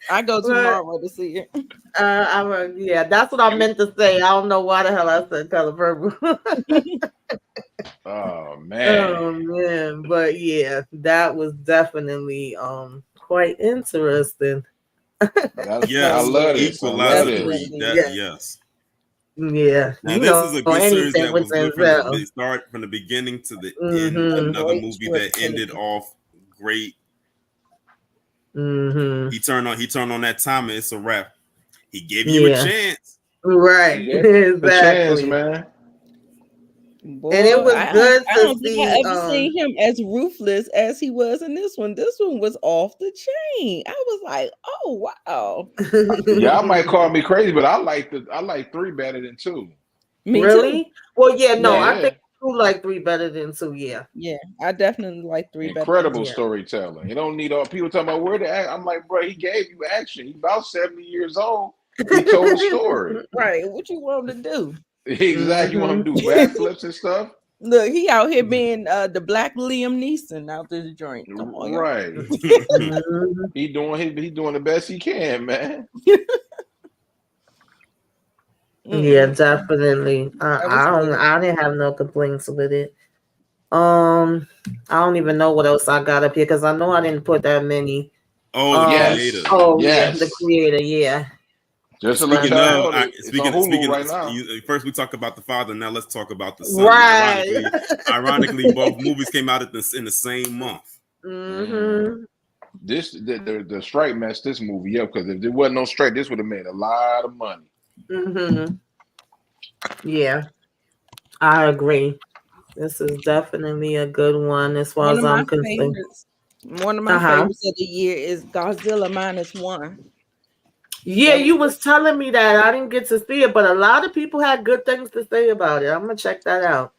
I go tomorrow to see it. Yeah, that's what I meant to say. I don't know why the hell I said Color Purple. Oh, man. Oh, man. But, yeah, that was definitely quite interesting. Yes, I love it. Equalizer 3. Yes. Yeah. Now this is a good series that was good from the start, from the beginning to the end. Another movie that ended off great. He turned on that timer. It's a wrap. He gave you a chance. Right. Exactly. Chance, man. Boy, and it was good to see. I don't think I ever seen him as ruthless as he was in this one. This one was off the chain. I was like, oh wow. Y'all might call me crazy, but I like 3 better than 2. Me really? Too. Well, yeah, no, I think you like 3 better than 2. Yeah. Yeah, I definitely like 3 better. Incredible storytelling. You don't need all people talking about where to act. I'm like, bro, he gave you action. He's about 70 years old. He told a story. Right. What you want him to do? Exactly. You want him to do backflips and stuff? Look, he out here being the black Liam Neeson out this joint. Come on, right. He doing the best he can, man. Yeah, definitely. I didn't have no complaints with it. I don't even know what else I got up here because I know I didn't put that many. Oh, the creator. Oh, yes. Yeah, the creator. Yeah. Just speaking of, right now. First we talk about the father. Now let's talk about the son. Right. Ironically, both movies came out in the same month. Mm-hmm. The strike messed this movie up because if there wasn't no strike, this would have made a lot of money. Mm-hmm. Yeah, I agree. This is definitely a good one as far as I'm concerned. One of my favorites of the year is Godzilla -1. Yeah, you was telling me that. I didn't get to see it, but a lot of people had good things to say about it. I'm gonna check that out.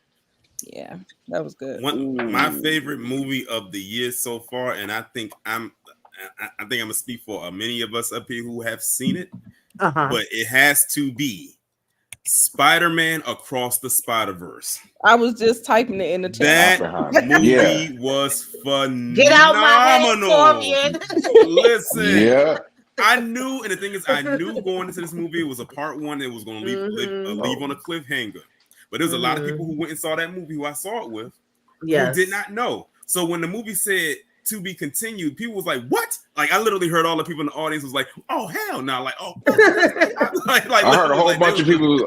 Yeah, that was good. My favorite movie of the year so far, and I think I'm gonna speak for many of us up here who have seen it, but it has to be Spider-Man Across the Spider-Verse. I was just typing it in the chat. That movie was phenomenal. Get out my head, Listen. Yeah. I knew, and the thing is, I knew going into this movie it was a part 1 that was going to leave on a cliffhanger. But there was a lot of people who went and saw that movie who I saw it with who did not know. So when the movie said to be continued, people was like, "What?" Like I literally heard all the people in the audience was like, "Oh hell no!" Like, "Oh." I heard a whole bunch of people.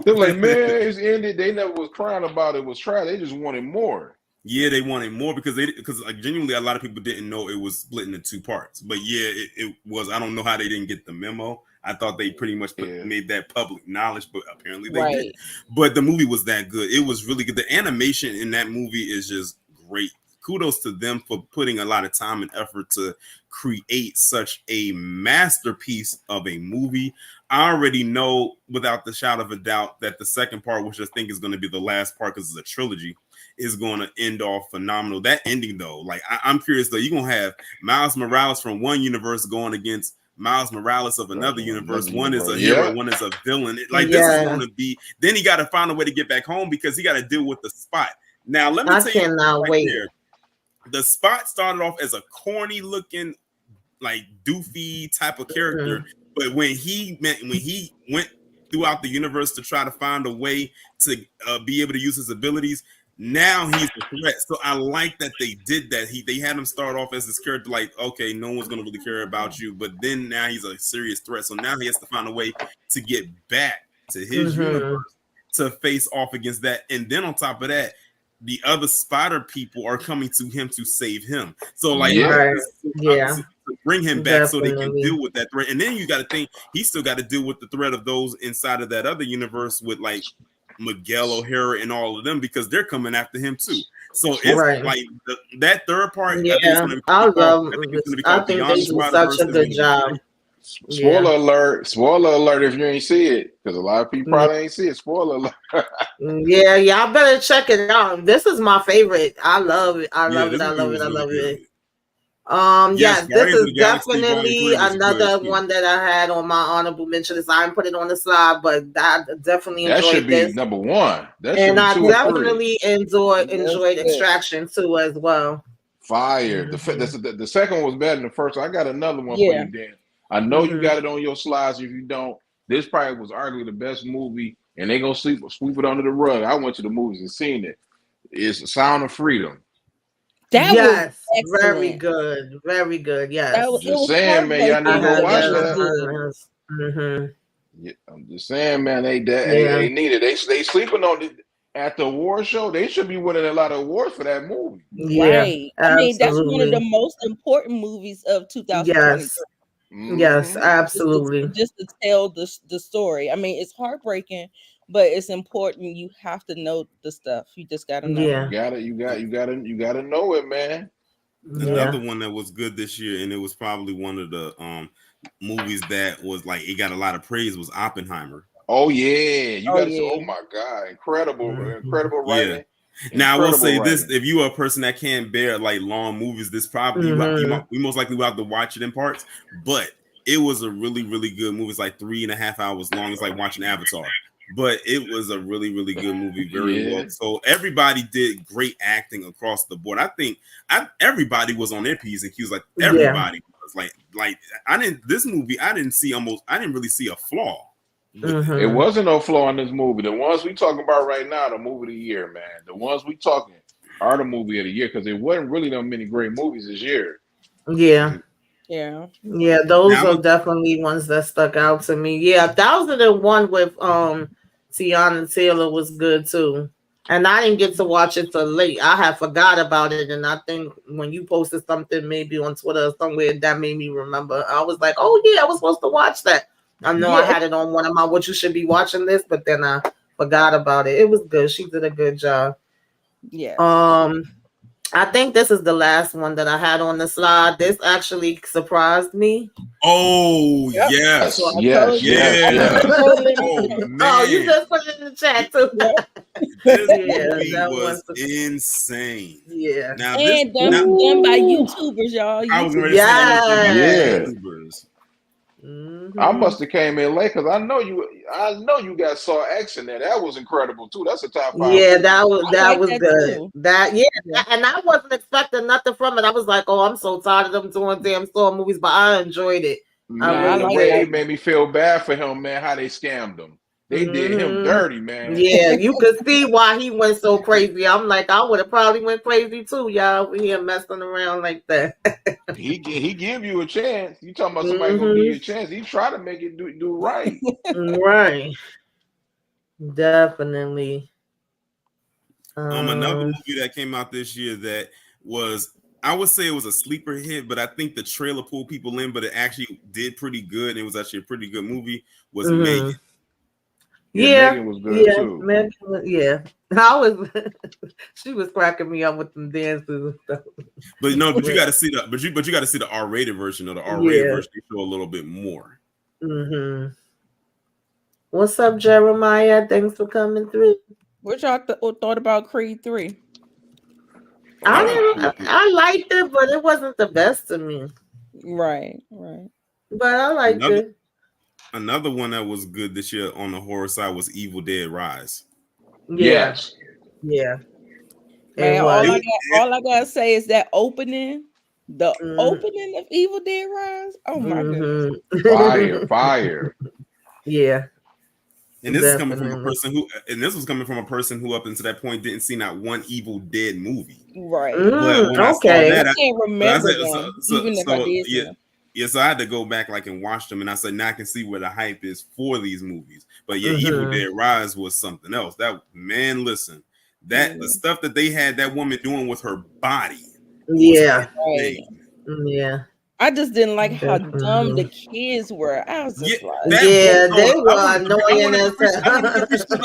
They were like, "Man, it's ended." They never was crying about it was trash. They just wanted more. Yeah, they wanted more because like genuinely a lot of people didn't know it was split into 2 parts. But yeah, it was. I don't know how they didn't get the memo. I thought they pretty much made that public knowledge, but apparently they did. But the movie was that good. It was really good. The animation in that movie is just great. Kudos to them for putting a lot of time and effort to create such a masterpiece of a movie. I already know without the shadow of a doubt that the second part, which I think is going to be the last part because it's a trilogy, is going to end off phenomenal. That ending though, like I'm curious though, you're going to have Miles Morales from one universe going against Miles Morales of another universe. One is a hero, one is a villain. This is going to be, then he got to find a way to get back home because he got to deal with the Spot. Now let me tell you, cannot wait. There, the Spot started off as a corny looking, like doofy type of character, but when he went throughout the universe to try to find a way to be able to use his abilities, now he's a threat. So I like that they did that. They had him start off as this character, like, okay, no one's gonna really care about you, but then now he's a serious threat. So now he has to find a way to get back to his universe to face off against that. And then on top of that, the other Spider people are coming to him to save him. So like, to bring him back so they can deal with that threat. And then you got to think he's still got to deal with the threat of those inside of that other universe with like Miguel O'Hara and all of them, because they're coming after him too. So it's like that third part. Yeah, I think they do such a good job. Spoiler alert if you ain't see it, because a lot of people probably ain't see it. Spoiler alert. Yeah, y'all better check it out. This is my favorite. I love it. I love it. Yes, this is definitely another one that I had on my honorable mention. I didn't put it on the slide, but I definitely enjoyed this. That should be number one. And I definitely enjoyed Extraction too as well. Fire. The second one was better than the first one. I got another one for you, Dan. I know you got it on your slides. If you don't, this probably was arguably the best movie, and they gonna sweep it under the rug. I went to the movies and seen it. It's Sound of Freedom. That was very good. Very good. Yes. Just saying, man, y'all need to go watch that. Yeah, I'm just saying, man, they need it. They sleeping on it at the award show. They should be winning a lot of awards for that movie. Right. I mean, that's one of the most important movies of 2023. Yes, absolutely. Just to tell the story. I mean, it's heartbreaking, but it's important. You have to know the stuff. You just gotta know. Yeah. You gotta know it, man. Another one that was good this year, and it was probably one of the movies that was like it got a lot of praise, was Oppenheimer. Oh yeah, oh my God, incredible writing. Yeah. Now I will say this: if you are a person that can't bear like long movies, this probably we most likely will have to watch it in parts. But it was a really, really good movie. It's like 3.5 hours long. It's like watching Avatar. But it was a really, really good movie. Very well. So everybody did great acting across the board. I think everybody was on their P's and Q's. Like everybody was like I didn't really see a flaw. It wasn't no flaw in this movie. The ones we talking about right now, the movie of the year, man. The ones we talking are the movie of the year, because there wasn't really that many great movies this year. Yeah. Those are definitely ones that stuck out to me. Yeah, 1001 with Tiana Taylor was good too, and I didn't get to watch it till late. I had forgot about it, and I think when you posted something maybe on Twitter or somewhere, that made me remember. I was like, oh yeah, I was supposed to watch that. I know I had it on one of my what you should be watching this, but then I forgot about it. It was good. She did a good job. Yeah. I think this is the last one that I had on the slide. This actually surprised me. Oh, yes. Oh, man. Oh, you just put it in the chat too. This movie was insane. Yeah. Now, and done by YouTubers, y'all. I was ready to say YouTubers. I must have came in late, because I know you got Saw X in there. That was incredible too. That's a top 5. Yeah, that was good. Too. And I wasn't expecting nothing from it. I was like, oh, I'm so tired of them doing damn Saw movies, but I enjoyed it. It made me feel bad for him, man. How they scammed him. They did him dirty, man. Yeah, you could see why he went so crazy. I'm like, I would have probably went crazy too, y'all, over here messing around like that. he give you a chance. You talking about somebody gonna give you a chance? He try to make it do right. Right. Definitely. Another movie that came out this year that was, I would say it was a sleeper hit, but I think the trailer pulled people in, but it actually did pretty good. It was actually a pretty good movie. Was Megan. Megan was good too. Megan, I was. She was cracking me up with some dances and stuff. But no, but you got to see the, you got to see the R-rated version. Or the R-rated version, they show a little bit more. What's up, Jeremiah? Thanks for coming through. What y'all thought about Creed 3? I liked it, but it wasn't the best to me. Right. But I liked it. Another one that was good this year on the horror side was Evil Dead Rise. Yes. Yeah. Man, was. all I gotta say is that opening, the Mhm. opening of Evil Dead Rise. Oh my goodness. Fire. Yeah, And this is coming from a definitely. person who, and this was coming from a person who, up until that point, didn't see not one Evil Dead movie. Right. But when I saw Okay. I that, can't I remember said, them, even if I did see them. yeah, so I had to go back like and watch them, and I said, now I can see where the hype is for these movies. But yeah, Evil Dead Rise was something else. That man, listen, that the stuff that they had that woman doing with her body, yeah, yeah. I just didn't like how dumb the kids were. I was just like, they were annoying as hell.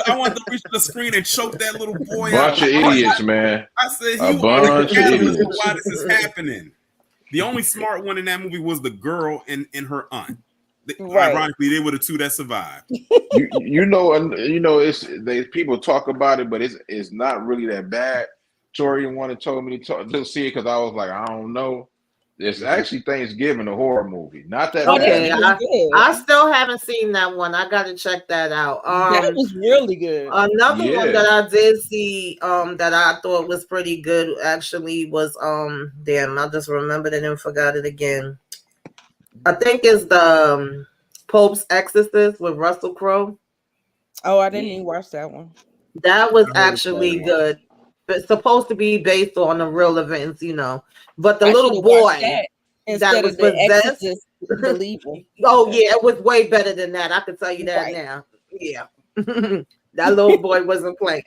I wanted to reach the screen and choke that little boy Bunch out. of idiots, man. I said, a you bunch of idiots. why this is happening. The only smart one in that movie was the girl and her aunt. Ironically, they were the two that survived. you know, it's people talk about it, but it's not really that bad. Tori wanted told me to see it because I was like, I don't know. It's actually Thanksgiving, a horror movie. Not that Okay, bad. I still haven't seen that one. I got to check that out. That was really good. Another one that I did see that I thought was pretty good actually was damn, I just remembered it and forgot it again. I think it's the Pope's Exorcist with Russell Crowe. Oh, I didn't even watch that one. That was actually good. It's supposed to be based on the real events, you know. But the little boy instead was of the possessed. Exorcist believer. Oh yeah, it was way better than that. I can tell you that now. Yeah. That little boy wasn't playing.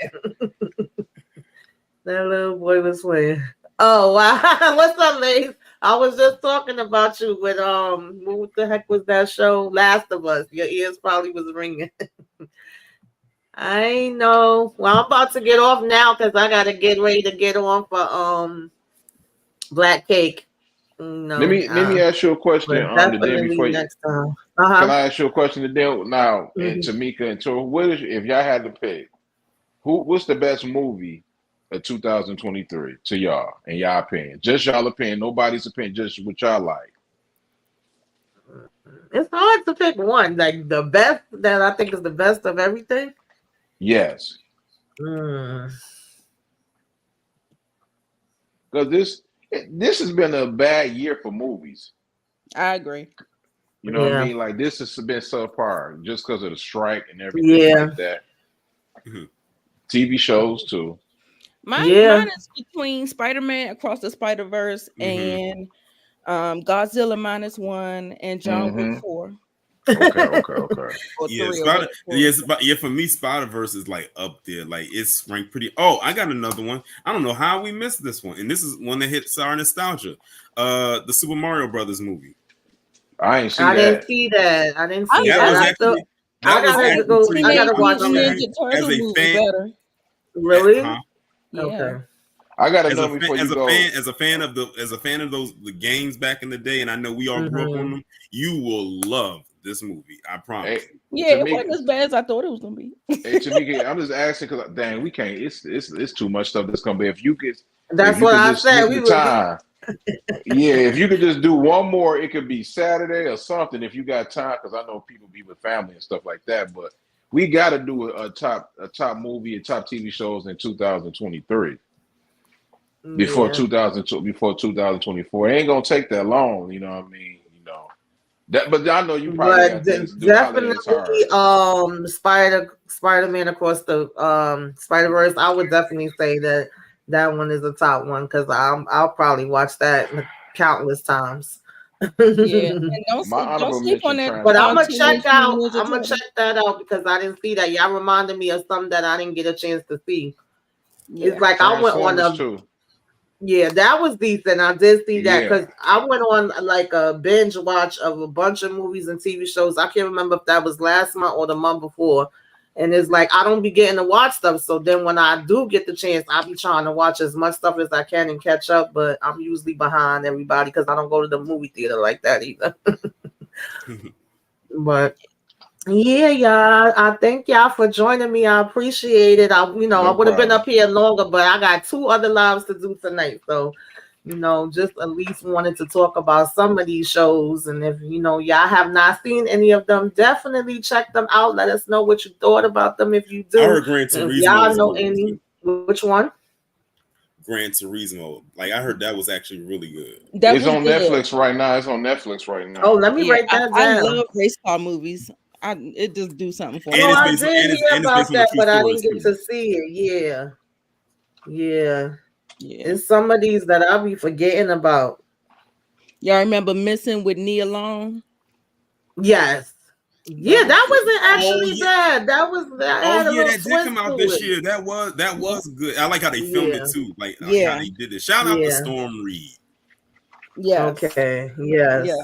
That little boy was playing. Oh wow. What's up, Lace? I was just talking about you with what the heck was that show? Last of Us. Your ears probably was ringing. I know. Well, I'm about to get off now because I gotta get ready to get on for Black Cake. No, let me ask you a question. Definitely before next time. Can I ask you a question today? Now, and Tamika and Tori, if y'all had to pick, what's the best movie of 2023 to y'all, in y'all opinion? Just y'all opinion, nobody's opinion, just what y'all like. It's hard to pick one, like the best that I think is the best of everything. Yes. Because this has been a bad year for movies. I agree. You know what I mean? Like this has been subpar just because of the strike and everything like that. TV shows too. Mine is between Spider-Man Across the Spider-Verse and Godzilla -1 and John Wick 4. Okay. For me, Spider-Verse is like up there. Like it's ranked pretty. Oh, I got another one. I don't know how we missed this one, and this is one that hits our nostalgia. The Super Mario Brothers movie. I didn't see that. I didn't see that. I gotta watch that as a fan. Really? Yeah. Okay. I gotta know before you go. As a fan of the games back in the day, and I know we all grew up on them. You will love this movie. I promise. It wasn't as bad as I thought it was gonna be. Hey, Tamika, I'm just asking because dang, we can't. It's too much stuff that's gonna be. If you could, that's what I said. If you could just do one more, it could be Saturday or something if you got time. Because I know people be with family and stuff like that. But we got to do a top movie and top TV shows in 2023. Before 2024, it ain't gonna take that long. You know what I mean? You know that, but I know you probably got things to do. Definitely, Spider-Man Across the Spider-Verse. I would definitely say that one is a top one because I'll probably watch that countless times. And don't sleep on that. But I'm gonna check that out because I didn't see that. Y'all reminded me of something that I didn't get a chance to see. It's like I went on a. Yeah, that was decent. I did see that because I went on like a binge watch of a bunch of movies and TV shows. I can't remember if that was last month or the month before. And it's like I don't be getting to watch stuff. So then when I do get the chance, I'll be trying to watch as much stuff as I can and catch up. But I'm usually behind everybody because I don't go to the movie theater like that either. But yeah, y'all. I thank y'all for joining me. I appreciate it. I would have been up here longer, but I got 2 other lives to do tonight. So, just at least wanted to talk about some of these shows. And if y'all have not seen any of them, definitely check them out. Let us know what you thought about them if you do. I heard Gran Turismo. Y'all know any? Which one? Gran Turismo. Like I heard that was actually really good. It's on Netflix right now. It's on Netflix right now. Oh, let me write that down. I love race car movies. It just do something for me. Oh, I did hear about that, but I didn't get to see it. Yeah. It's some of these that I'll be forgetting about. Y'all remember Missing with Nia Long? Yes. Yeah, that wasn't actually bad. That was that did come out this year. That was good. I like how they filmed it too. Like how they did it. Shout out to Storm Reed. Yes. Okay. Yes. Yeah.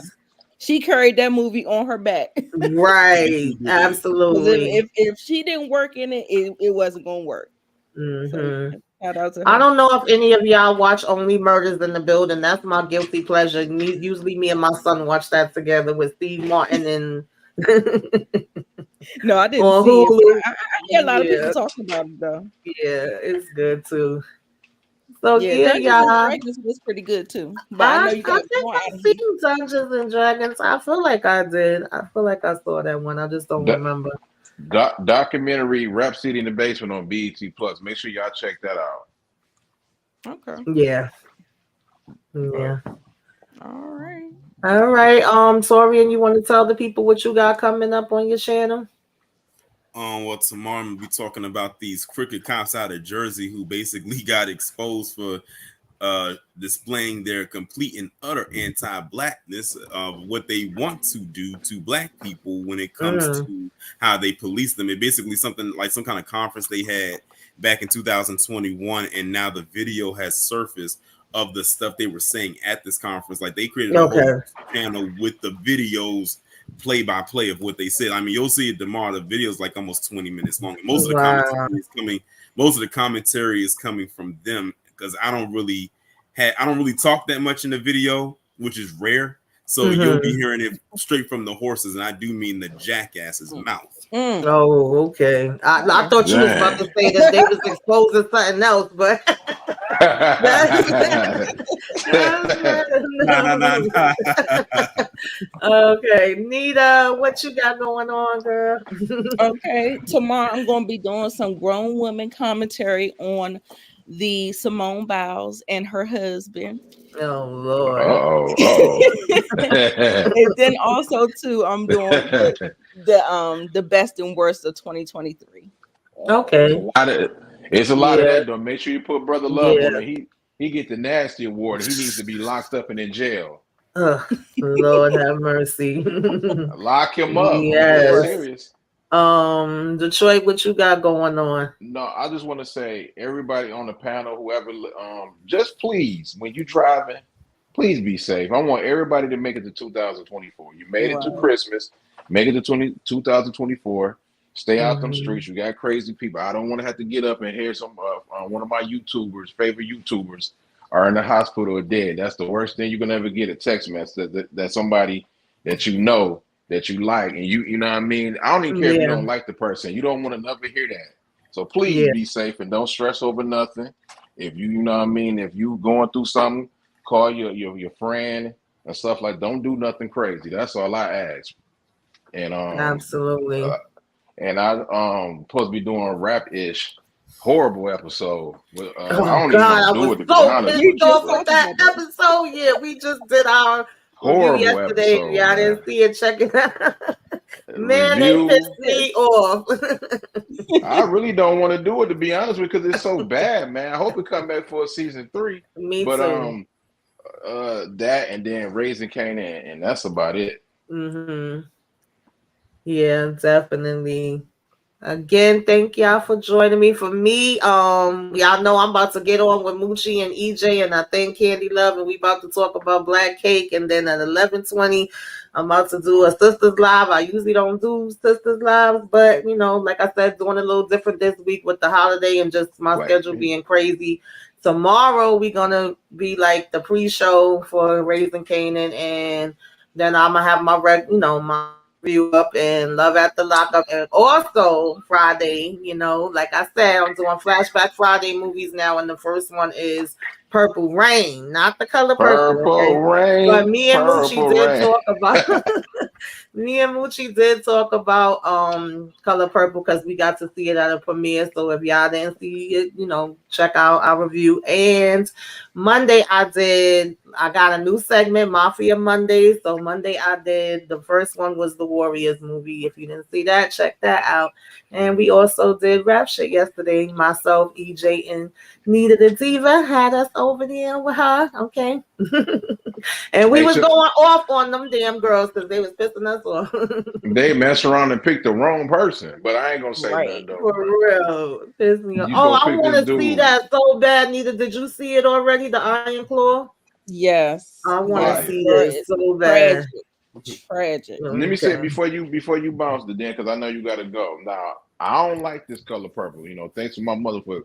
She carried that movie on her back. Right. Absolutely. If she didn't work in it, it wasn't gonna work. Mm-hmm. So, shout out to her. I don't know if any of y'all watch Only Murders in the Building. That's my guilty pleasure. Usually me and my son watch that together with Steve Martin and no, I didn't on see HULU. it. I hear a lot of people talking about it though. Yeah, it's good too. So Dungeons y'all. and Dragons was pretty good too. But I know you got think I've seen Dungeons and Dragons. I feel like I did. I feel like I saw that one. I just don't remember. Documentary Rhapsody in the Basement on BET Plus. Make sure y'all check that out. Okay. Yeah. All right. Torian, you want to tell the people what you got coming up on your channel? Well, tomorrow I'm gonna be talking about these crooked cops out of Jersey who basically got exposed for displaying their complete and utter anti-blackness of what they want to do to black people when it comes to how they police them. It basically something like some kind of conference they had back in 2021, and now the video has surfaced of the stuff they were saying at this conference. Like they created a whole channel with the videos play by play of what they said. I mean, you'll see it tomorrow. The video is like almost 20 minutes long. Most of the commentary is coming from them, because I don't really talk that much in the video, which is rare. So you'll be hearing it straight from the horses, and I do mean the jackass's mouth. Oh, okay. I thought you was about to say that they was exposing something else, but no. Okay, Nita, what you got going on, girl? Okay, tomorrow I'm going to be doing some grown women commentary on the Simone Biles and her husband. Oh Lord. And then also too, I'm doing the best and worst of 2023. Okay. It's a lot of that though. Make sure you put Brother Love on it. He get the nasty award. He needs to be locked up and in jail. Lord have mercy. Lock him up. Yes. Serious. Detroit, what you got going on? No, I just want to say, everybody on the panel, whoever, just please, when you driving, please be safe. I want everybody to make it to 2024. You made it to Christmas, make it to 2024. Stay out them streets. You got crazy people. I don't want to have to get up and hear some one of my favorite YouTubers are in the hospital or dead. That's the worst thing you can ever get, a text message that somebody that you know that you like, and you know what I mean? I don't even care if you don't like the person. You don't want to never hear that. So please be safe and don't stress over nothing. If you know what I mean, if you going through something, call your friend and stuff like. Don't do nothing crazy. That's all I ask. And absolutely. And I supposed to be doing a rap-ish horrible episode. I don't even know do it, to be honest. You off that episode? Yeah, we just did our horrible yesterday. Episode, yeah, I didn't see it. Check it out. Man, they pissed me off. I really don't want to do it, to be honest with you, because it's so bad, man. I hope it come back for a season 3. Me but too. That and then Raising Kanan, and that's about it. Yeah, definitely. Again, thank y'all for joining me. For me, y'all know I'm about to get on with Moochie and EJ, and I thank Candy Love, and we about to talk about Black Cake. And then at 11:20, I'm about to do a Sisters Live. I usually don't do Sisters Lives, but you know, like I said, doing a little different this week with the holiday and just my schedule being crazy. Tomorrow we're gonna be like the pre-show for Raising Kanan, and then I'm gonna have my my review up and Love at the Lockup, and also Friday, like I said, I'm doing Flashback Friday movies now, and the first one is Purple Rain, not The Color Purple. Rain. But me and Moochie did talk about Me and Moochie did talk about Color Purple because we got to see it at a premiere. So if y'all didn't see it, check out our review. And Monday I got a new segment, Mafia Monday. So Monday I did, the first one was the Warriors movie. If you didn't see that, check that out. And we also did rap shit yesterday. Myself, EJ, and Nita the Diva had us over there with her. Okay. And we was going off on them damn girls because they was pissing us off. They mess around and pick the wrong person, but I ain't gonna say nothing though. For real. Piss me off. Oh, I want to see that so bad, Nita. Did you see it already? The Iron Claw? Yes. I want to see this so bad. Tragic. Let me say before you bounce the den, because I know you gotta go. Now, I don't like this Color Purple. Thanks to my mother for,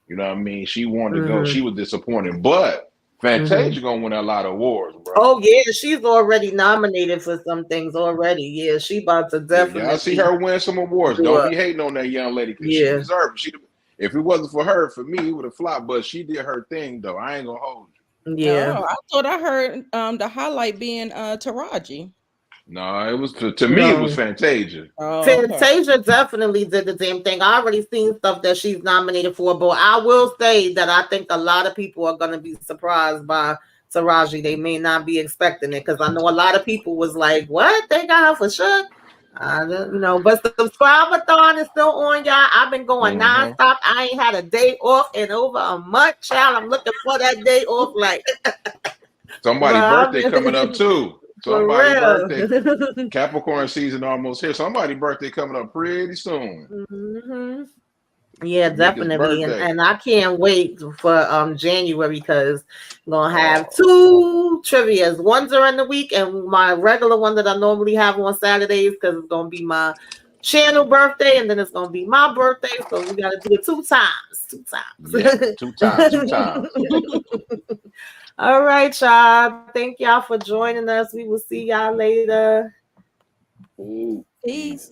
what I mean. She wanted to go. She was disappointed, but Fantasia gonna win a lot of awards, bro. Oh yeah, she's already nominated for some things already. Yeah, she about to definitely. Yeah, I see her win some awards. Don't be hating on that young lady because she deserved it. If it wasn't for her, for me, it would have flopped. But she did her thing, though. I ain't gonna hold you. Yeah, I thought I heard the highlight being Taraji. No, it was to me. It was Fantasia. Fantasia definitely did the same thing. I already seen stuff that she's nominated for, but I will say that I think a lot of people are gonna be surprised by Taraji. They may not be expecting it because I know a lot of people was like, "What? They got her for sure." But the subscribe-a-thon is still on, y'all. I've been going nonstop. I ain't had a day off in over a month, child. I'm looking for that day off. Like somebody's birthday coming up too. Somebody's birthday. Capricorn season almost here. Somebody's birthday coming up pretty soon. Yeah, definitely. And I can't wait for January because I'm gonna have 2 trivias. One's during the week and my regular one that I normally have on Saturdays because it's gonna be my channel birthday and then it's gonna be my birthday. So we gotta do it 2 times. 2 times. Yeah, 2 times, 2 times. All right, y'all. Thank y'all for joining us. We will see y'all later. Peace.